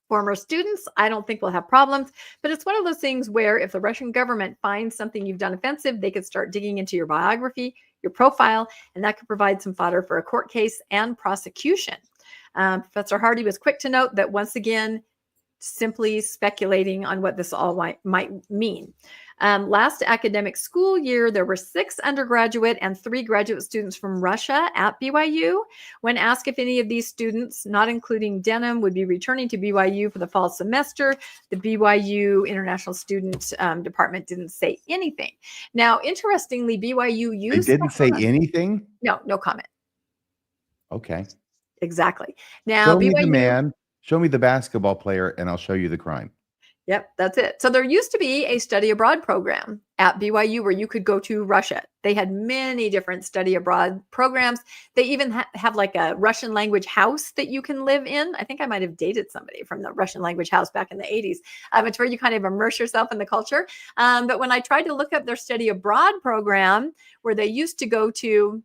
Former students, I don't think will have problems, but it's one of those things where if the Russian government finds something you've done offensive, they could start digging into your biography, your profile, and that could provide some fodder for a court case and prosecution. Professor Hardy was quick to note that once again, simply speculating on what this all might mean. Last academic school year, there were 6 undergraduate and 3 graduate students from Russia at BYU. When asked if any of these students, not including Denham, would be returning to BYU for the fall semester, the BYU International Student Department didn't say anything. Now, interestingly, BYU used— They didn't say anything? No comment. Okay. Exactly. Now, Show me BYU— the man, show me the basketball player, and I'll show you the crime. Yep, that's it. So there used to be a study abroad program at BYU where you could go to Russia. They had many different study abroad programs. They even have like a Russian language house that you can live in. I think I might have dated somebody from the Russian language house back in the 80s. It's where you kind of immerse yourself in the culture. But when I tried to look up their study abroad program, where they used to go to,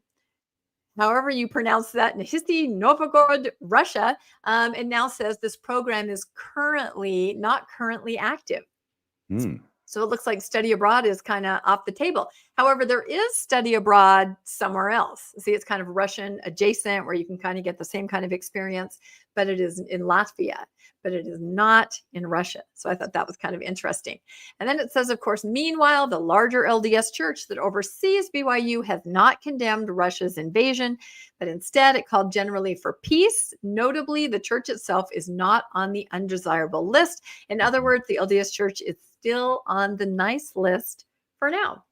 however you pronounce that, Nizhny Novgorod, Russia, it now says this program is not currently active. So it looks like study abroad is kind of off the table. However, there is study abroad somewhere else. See, it's kind of Russian adjacent where you can kind of get the same kind of experience, but it is in Latvia, but it is not in Russia. So I thought that was kind of interesting. And then it says, of course, meanwhile, the larger LDS Church that oversees BYU has not condemned Russia's invasion, but instead it called generally for peace. Notably, the church itself is not on the undesirable list. In other words, the LDS Church is still on the nice list for now.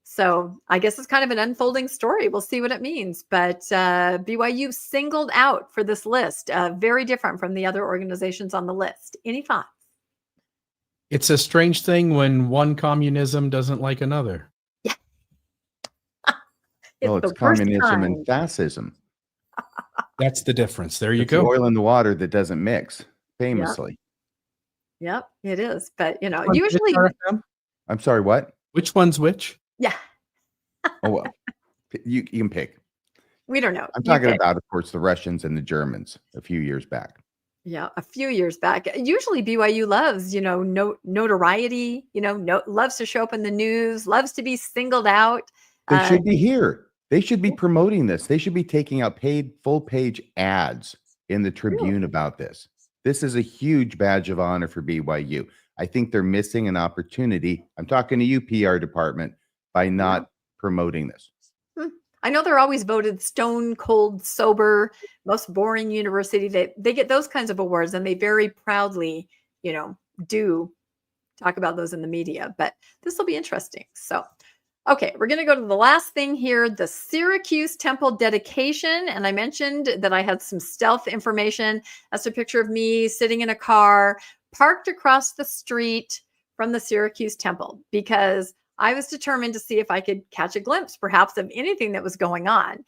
So I guess it's kind of an unfolding story. We'll see what it means. But BYU singled out for this list, very different from the other organizations on the list. Any thoughts? It's a strange thing when one communism doesn't like another. Yeah. It's communism and fascism. That's the difference. There you It's go. the oil in the water that doesn't mix, famously. Yep, it is. But, Which usually— I'm sorry, what? Which one's which? Yeah. Oh, well, you can pick. We don't know. I'm talking about, of course, the Russians and the Germans a few years back. Yeah, a few years back. Usually BYU loves, notoriety, loves to show up in the news, loves to be singled out. They should be here. They should be promoting this. They should be taking out paid full-page ads in the Tribune about this. This is a huge badge of honor for BYU. I think they're missing an opportunity. I'm talking to you, PR department, by not promoting this. I know they're always voted stone cold sober, most boring university. They get those kinds of awards, and they very proudly, do talk about those in the media. But this will be interesting. So, okay, we're going to go to the last thing here, the Syracuse Temple dedication. And I mentioned that I had some stealth information. That's a picture of me sitting in a car parked across the street from the Syracuse Temple, because I was determined to see if I could catch a glimpse, perhaps, of anything that was going on,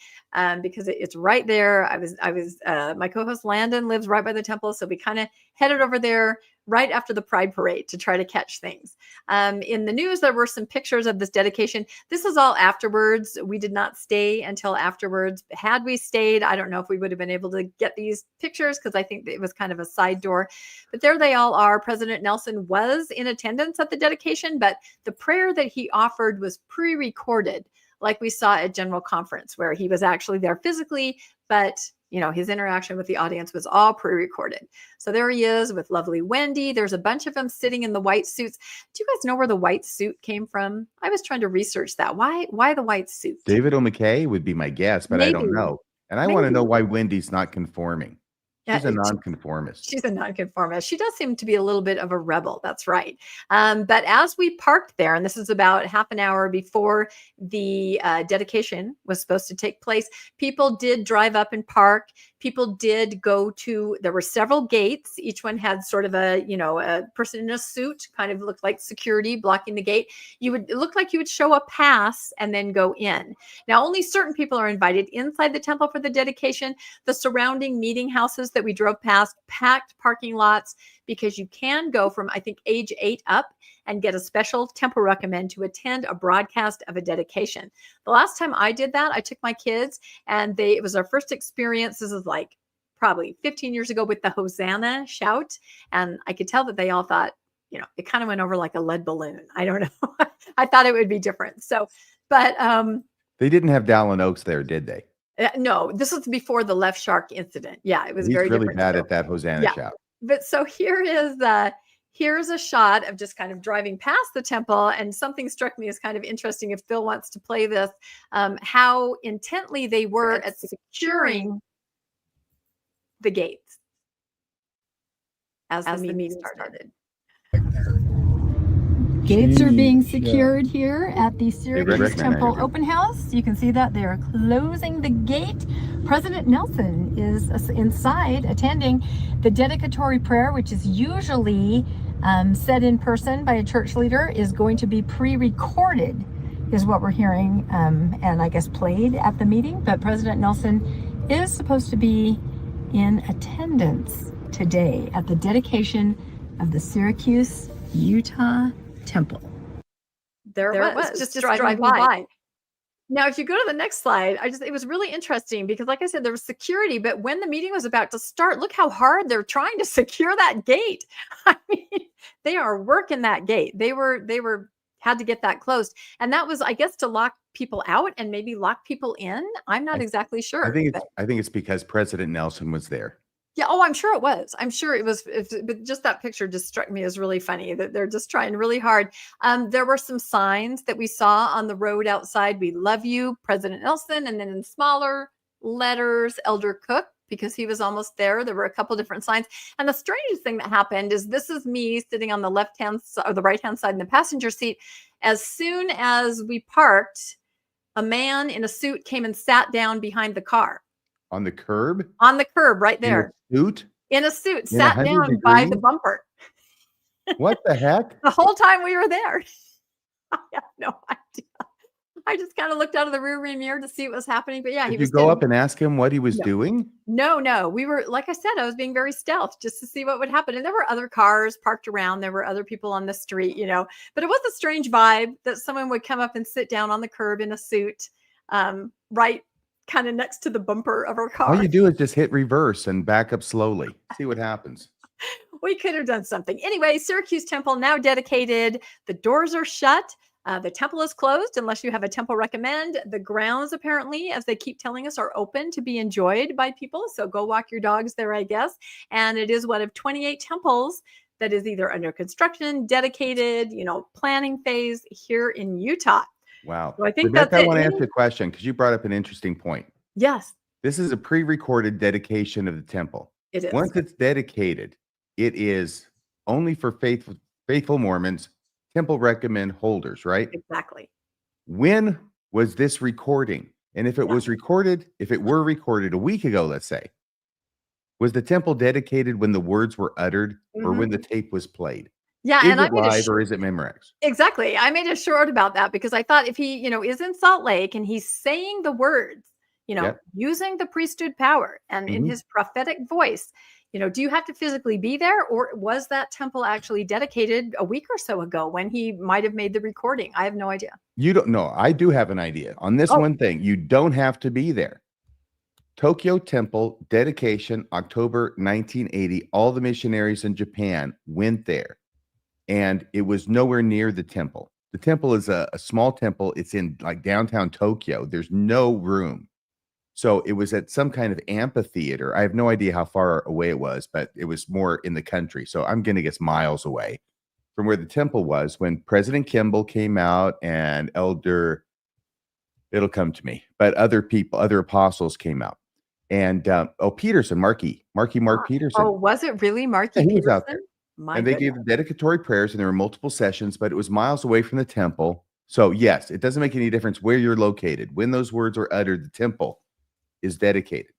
because it's right there. My co-host Landon lives right by the temple, so we kind of headed over there right after the Pride Parade to try to catch things. In the news, there were some pictures of this dedication. This is all afterwards. We did not stay until afterwards. Had we stayed, I don't know if we would have been able to get these pictures, because I think it was kind of a side door. But there they all are. President Nelson was in attendance at the dedication, but the prayer that he offered was pre-recorded, like we saw at General Conference, where he was actually there physically, but his interaction with the audience was all pre-recorded. So there he is with lovely Wendy. There's a bunch of them sitting in the white suits. Do you guys know where the white suit came from? I was trying to research that. Why the white suit? David O. McKay would be my guess, but I don't know. And I want to know why Wendy's not conforming. She's a nonconformist. She's a nonconformist. She does seem to be a little bit of a rebel. That's right. But as we parked there, and this is about half an hour before the dedication was supposed to take place, people did drive up and park. People did go to, there were several gates. Each one had sort of a person in a suit, kind of looked like security blocking the gate. It looked like you would show a pass and then go in. Now, only certain people are invited inside the temple for the dedication. The surrounding meeting houses that we drove past, packed parking lots, because you can go from, I think, age 8 up and get a special temple recommend to attend a broadcast of a dedication. The last time I did that, I took my kids, and it was our first experience. This is like probably 15 years ago, with the Hosanna shout. And I could tell that they all thought, it kind of went over like a lead balloon. I don't know. I thought it would be different. So, but they didn't have Dallin Oaks there, did they? No, this was before the left shark incident. Yeah, it was He's very really different. bad at that Hosanna shout. But so here's a shot of just kind of driving past the temple, and something struck me as kind of interesting. If Phil wants to play this, how intently they were at securing the gates as the meeting started. Gates are being secured here at the Syracuse Temple Open House. You can see that they are closing the gate. President Nelson is inside attending the dedicatory prayer, which is usually said in person by a church leader, is going to be pre-recorded, is what we're hearing, and I guess played at the meeting. But President Nelson is supposed to be in attendance today at the dedication of the Syracuse, Utah temple. There it was, just driving by. Now, if you go to the next slide, it was really interesting because, like I said, there was security, but when the meeting was about to start, look how hard they're trying to secure that gate. I mean, they are working that gate. They had to get that closed. And that was, I guess, to lock people out and maybe lock people in. I'm not exactly sure. I think it's because President Nelson was there. Yeah. Oh, I'm sure it was. I'm sure it was. But just that picture just struck me as really funny, that they're just trying really hard. There were some signs that we saw on the road outside. We love you, President Nelson. And then in smaller letters, Elder Cook, because he was almost there. There were a couple different signs. And the strangest thing that happened is, this is me sitting on the left-hand or the right-hand side in the passenger seat. As soon as we parked, a man in a suit came and sat down behind the car. On the curb? On the curb, right there. In a suit, sat down by the bumper. What the heck? The whole time we were there. I have no idea. I just kind of looked out of the rear mirror to see what was happening. But yeah, Did you go up and ask him what he was doing? No. We were, like I said, I was being very stealth just to see what would happen. And there were other cars parked around. There were other people on the street, but it was a strange vibe that someone would come up and sit down on the curb in a suit, right kind of next to the bumper of our car. All you do is just hit reverse and back up slowly. See what happens. We could have done something. Anyway, Syracuse Temple now dedicated. The doors are shut. The temple is closed unless you have a temple recommend. The grounds, apparently, as they keep telling us, are open to be enjoyed by people. So go walk your dogs there, I guess. And it is one of 28 temples that is either under construction, dedicated, planning phase here in Utah. Wow. So I think Rebecca, that's it. I want to ask a question because you brought up an interesting point. Yes. This is a pre-recorded dedication of the temple. It is. Once it's dedicated, it is only for faithful Mormons, temple recommend holders, right? Exactly. When was this recording? And if it was recorded, if it were recorded a week ago, let's say, was the temple dedicated when the words were uttered or when the tape was played? Yeah, Is and I it made a live or is it Memorex? exactly. I made a short about that because I thought if he, is in Salt Lake and he's saying the words, Yep. using the priesthood power and in Mhm. his prophetic voice, do you have to physically be there, or was that temple actually dedicated a week or so ago when he might have made the recording? I have no idea. You don't know. I do have an idea on this Oh, one thing. You don't have to be there. Tokyo Temple dedication, October 1980. All the missionaries in Japan went there, and it was nowhere near the temple. The temple is a small temple. It's in like downtown Tokyo. There's no room. So it was at some kind of amphitheater. I have no idea how far away it was, but it was more in the country. So I'm going to guess miles away from where the temple was when President Kimball came out and it'll come to me, but other people, other apostles came out. And Peterson, Mark Peterson. oh, was it really Yeah, Marky he was out there. Peterson? My And they goodness. gave the dedicatory prayers, and there were multiple sessions, but it was miles away from the temple. So, yes, it doesn't make any difference where you're located. When those words are uttered, the temple is dedicated.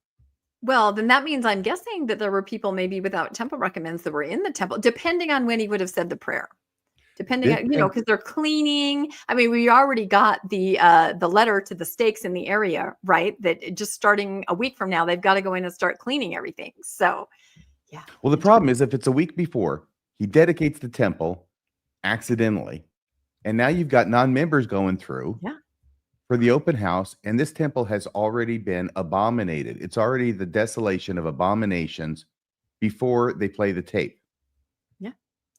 Well, then that means I'm guessing that there were people maybe without temple recommends that were in the temple, depending on when he would have said the prayer. Depending on, This- because they're cleaning. I mean, we already got the letter to the stakes in the area, right? That just starting a week from now, they've got to go in and start cleaning everything. So, yeah. Well, the problem is if it's a week before, he dedicates the temple accidentally, and now you've got non-members going through Yeah. for the open house, and this temple has already been abominated. It's already the desolation of abominations before they play the tape. Yeah.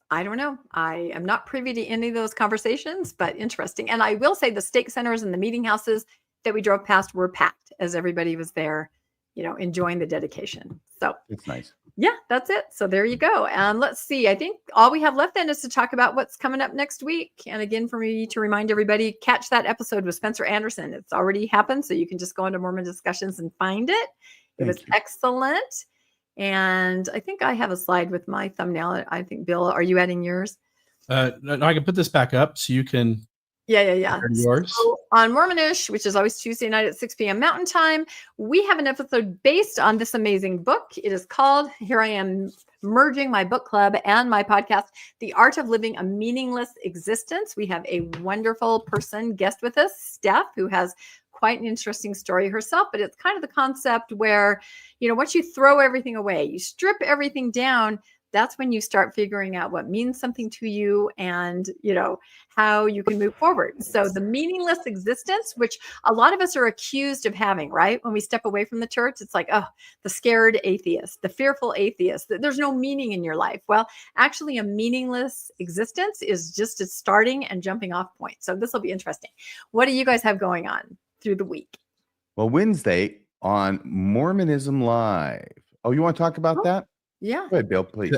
I don't know. I am not privy to any of those conversations, but interesting. And I will say the stake centers and the meeting houses that we drove past were packed as everybody was there, enjoying the dedication. So It's nice. yeah, that's it. So there you go. And let's see. I think all we have left then is to talk about what's coming up next week. And again, for me to remind everybody, catch that episode with Spencer Anderson. It's already happened. So you can just go into Mormon Discussions and find it. It was Thank you. excellent. And I think I have a slide with my thumbnail. I think, Bill, are you adding yours? No, I can put this back up so you can Yeah. share yours. So on Mormonish, which is always Tuesday night at 6 p.m. Mountain Time, we have an episode based on this amazing book. It is called, here I am merging my book club and my podcast, The Art of Living a Meaningless Existence. We have a wonderful person guest with us, Steph, who has quite an interesting story herself, but it's kind of the concept where, once you throw everything away, you strip everything down, that's when you start figuring out what means something to you and, how you can move forward. So the meaningless existence, which a lot of us are accused of having, right? When we step away from the church, it's like, oh, the scared atheist, the fearful atheist, there's no meaning in your life. Well, actually a meaningless existence is just a starting and jumping off point. So this will be interesting. What do you guys have going on through the week? Well, Wednesday on Mormonism Live. Oh, you want to talk about that? Yeah. Go ahead, Bill, please.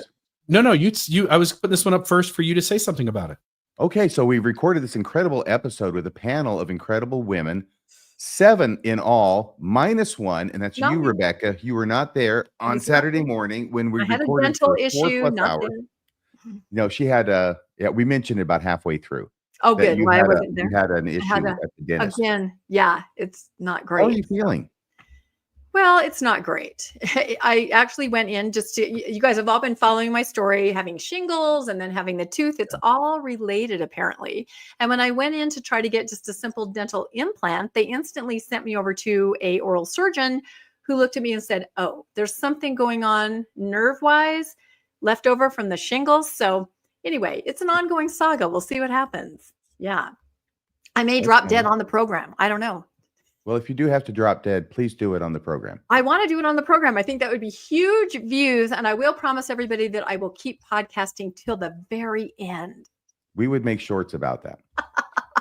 No, you. I was putting this one up first for you to say something about it. Okay, so we recorded this incredible episode with a panel of incredible women, 7 in all, minus 1, and that's Not you, me. Rebecca. You were not there I on was not Saturday there. morning when we I had a recorded dental for issue, 4+ not hours. there. No, she had we mentioned it about halfway through. Oh, that good. you Why I had wasn't there. You had an issue had at the dentist. Again, yeah, it's not great. How are you feeling? Well, it's not great. I actually went in just to, you guys have all been following my story, having shingles and then having the tooth. It's all related, apparently. And when I went in to try to get just a simple dental implant, they instantly sent me over to a oral surgeon who looked at me and said, oh, there's something going on nerve-wise left over from the shingles. So anyway, it's an ongoing saga. We'll see what happens. Yeah. I may drop dead on the program. I don't know. Well, if you do have to drop dead, please do it on the program. I want to do it on the program. I think that would be huge views. And I will promise everybody that I will keep podcasting till the very end. We would make shorts about that.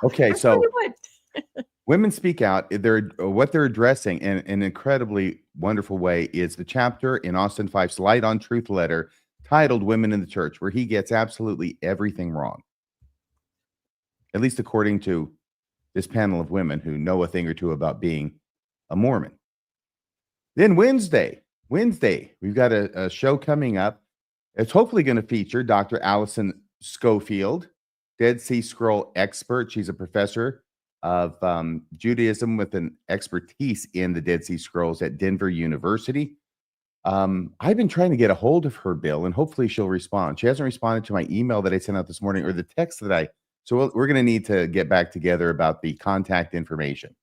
Okay, I so really would. Women Speak Out. What they're addressing in an incredibly wonderful way is the chapter in Austin Fife's Light on Truth letter titled Women in the Church, where he gets absolutely everything wrong. At least according to this panel of women who know a thing or two about being a Mormon. Then Wednesday, we've got a show coming up. It's hopefully going to feature Dr. Allison Schofield, Dead Sea Scroll expert. She's a professor of Judaism with an expertise in the Dead Sea Scrolls at Denver University. I've been trying to get a hold of her, Bill, and hopefully she'll respond. She hasn't responded to my email that I sent out this morning or the text that so we're going to need to get back together about the contact information.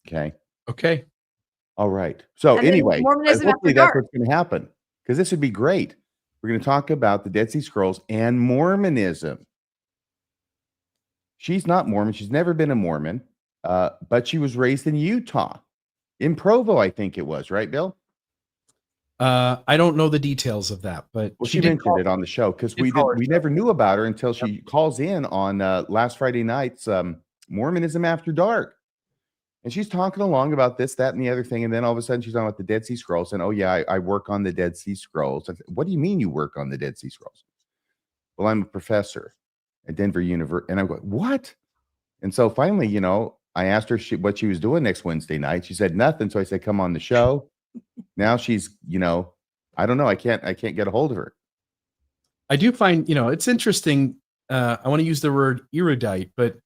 Okay. Okay. All right. So And then anyway, Mormonism hopefully After that's Dark. what's going to happen, because this would be great. We're going to talk about the Dead Sea Scrolls and Mormonism. She's not Mormon. She's never been a Mormon, but she was raised in Utah, in Provo, I think it was, right, Bill? I don't know the details of that, but Well, she mentioned it on the show, because we never knew about her until she calls in on last Friday night's Mormonism After Dark. And she's talking along about this, that, and the other thing. And then all of a sudden she's on about the Dead Sea Scrolls. And, oh, yeah, I work on the Dead Sea Scrolls. I said, what do you mean you work on the Dead Sea Scrolls? Well, I'm a professor at Denver University. And I'm going, what? And so finally, you know, I asked her what she was doing next Wednesday night. She said nothing. So I said, come on the show. Now she's, you know, I don't know. I can't get a hold of her. I do find, you know, it's interesting. I want to use the word erudite, but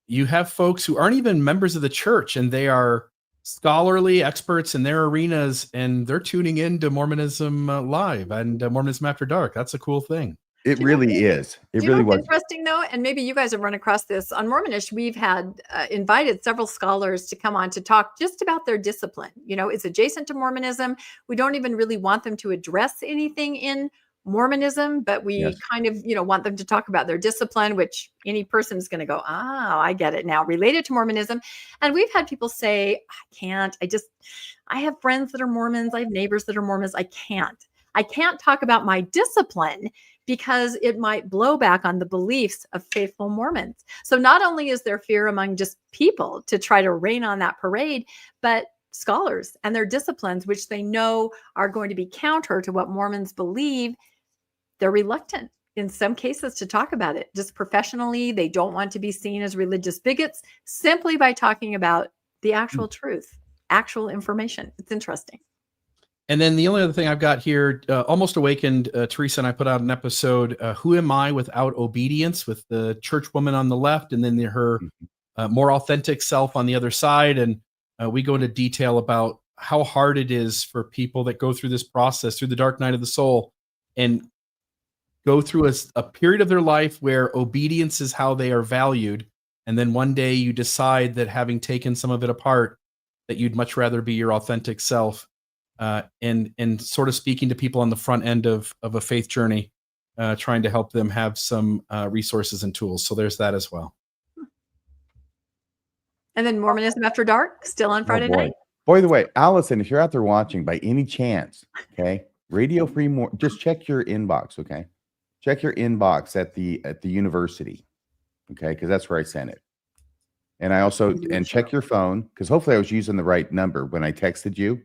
you have folks who aren't even members of the church, and they are scholarly experts in their arenas, and they're tuning into Mormonism Live and Mormonism After Dark. That's a cool thing. It really is. It really was interesting, though, and maybe you guys have run across this on Mormonish. We've had invited several scholars to come on to talk just about their discipline. You know, it's adjacent to Mormonism. We don't even really want them to address anything in Mormonism, but we kind of, you know, want them to talk about their discipline, which any person is going to go, oh, I get it now, related to Mormonism. And we've had people say, I have friends that are Mormons. I have neighbors that are Mormons. I can't talk about my discipline because it might blow back on the beliefs of faithful Mormons. So not only is there fear among just people to try to rain on that parade, but scholars and their disciplines, which they know are going to be counter to what Mormons believe, they're reluctant in some cases to talk about it. Just professionally, they don't want to be seen as religious bigots simply by talking about the actual truth, actual information. It's interesting. And then the only other thing I've got here, Almost Awakened, Teresa and I put out an episode, Who Am I Without Obedience, with the church woman on the left and then her more authentic self on the other side. And we go into detail about how hard it is for people that go through this process, through the dark night of the soul, and go through a period of their life where obedience is how they are valued. And then one day you decide that, having taken some of it apart, that you'd much rather be your authentic self. And sort of speaking to people on the front end of a faith journey, trying to help them have some resources and tools. So there's that as well. And then Mormonism After Dark, still on Friday night. By the way, Allison, if you're out there watching by any chance, okay, Radio Free More, just check your inbox, okay? Check your inbox at the university, okay? Because that's where I sent it. And I also, and check your phone, because hopefully I was using the right number when I texted you.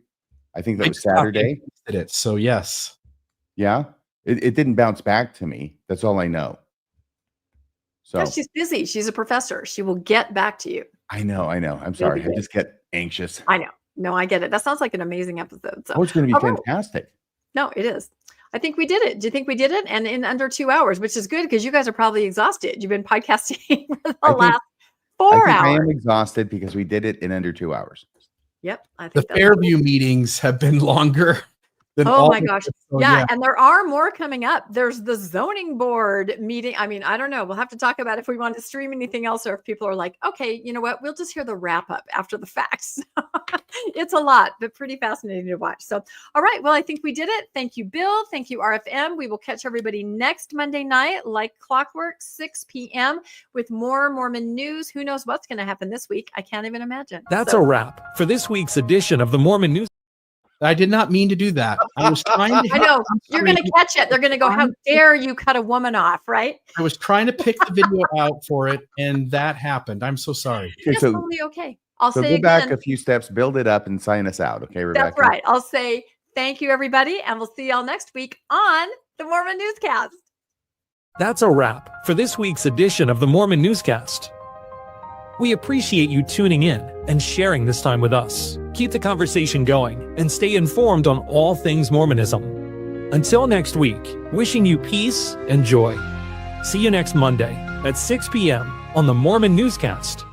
I think that was Saturday. So yes. Yeah. It didn't bounce back to me. That's all I know. So yeah, she's busy. She's a professor. She will get back to you. I know. I'm sorry. I just get anxious. I know. No, I get it. That sounds like an amazing episode. So it's going to be fantastic. Right. No, it is. I think we did it. Do you think we did it? And in under 2 hours, which is good because you guys are probably exhausted. You've been podcasting for the last 4 hours. I am exhausted because we did it in under 2 hours. Yep. I think the Fairview meetings have been longer than my gosh. Yeah. And there are more coming up. There's the zoning board meeting. I mean, I don't know. We'll have to talk about if we want to stream anything else, or if people are like, okay, you know what? We'll just hear the wrap up after the facts. It's a lot, but pretty fascinating to watch. So, all right. Well, I think we did it. Thank you, Bill. Thank you, RFM. We will catch everybody next Monday night, like clockwork, 6 p.m. with more Mormon news. Who knows what's going to happen this week? I can't even imagine. That's a wrap for this week's edition of the Mormon News. I did not mean to do that. I was trying to. I know. You're going to catch it. They're going to go, how dare you cut a woman off, right? I was trying to pick the video out for it, and that happened. I'm so sorry. It's totally okay. I'll say go back a few steps, build it up, and sign us out. Okay, Rebecca? That's right. I'll say thank you, everybody, and we'll see y'all next week on the Mormon Newscast. That's a wrap for this week's edition of the Mormon Newscast. We appreciate you tuning in and sharing this time with us. Keep the conversation going and stay informed on all things Mormonism. Until next week, wishing you peace and joy. See you next Monday at 6 p.m. on the Mormon Newscast.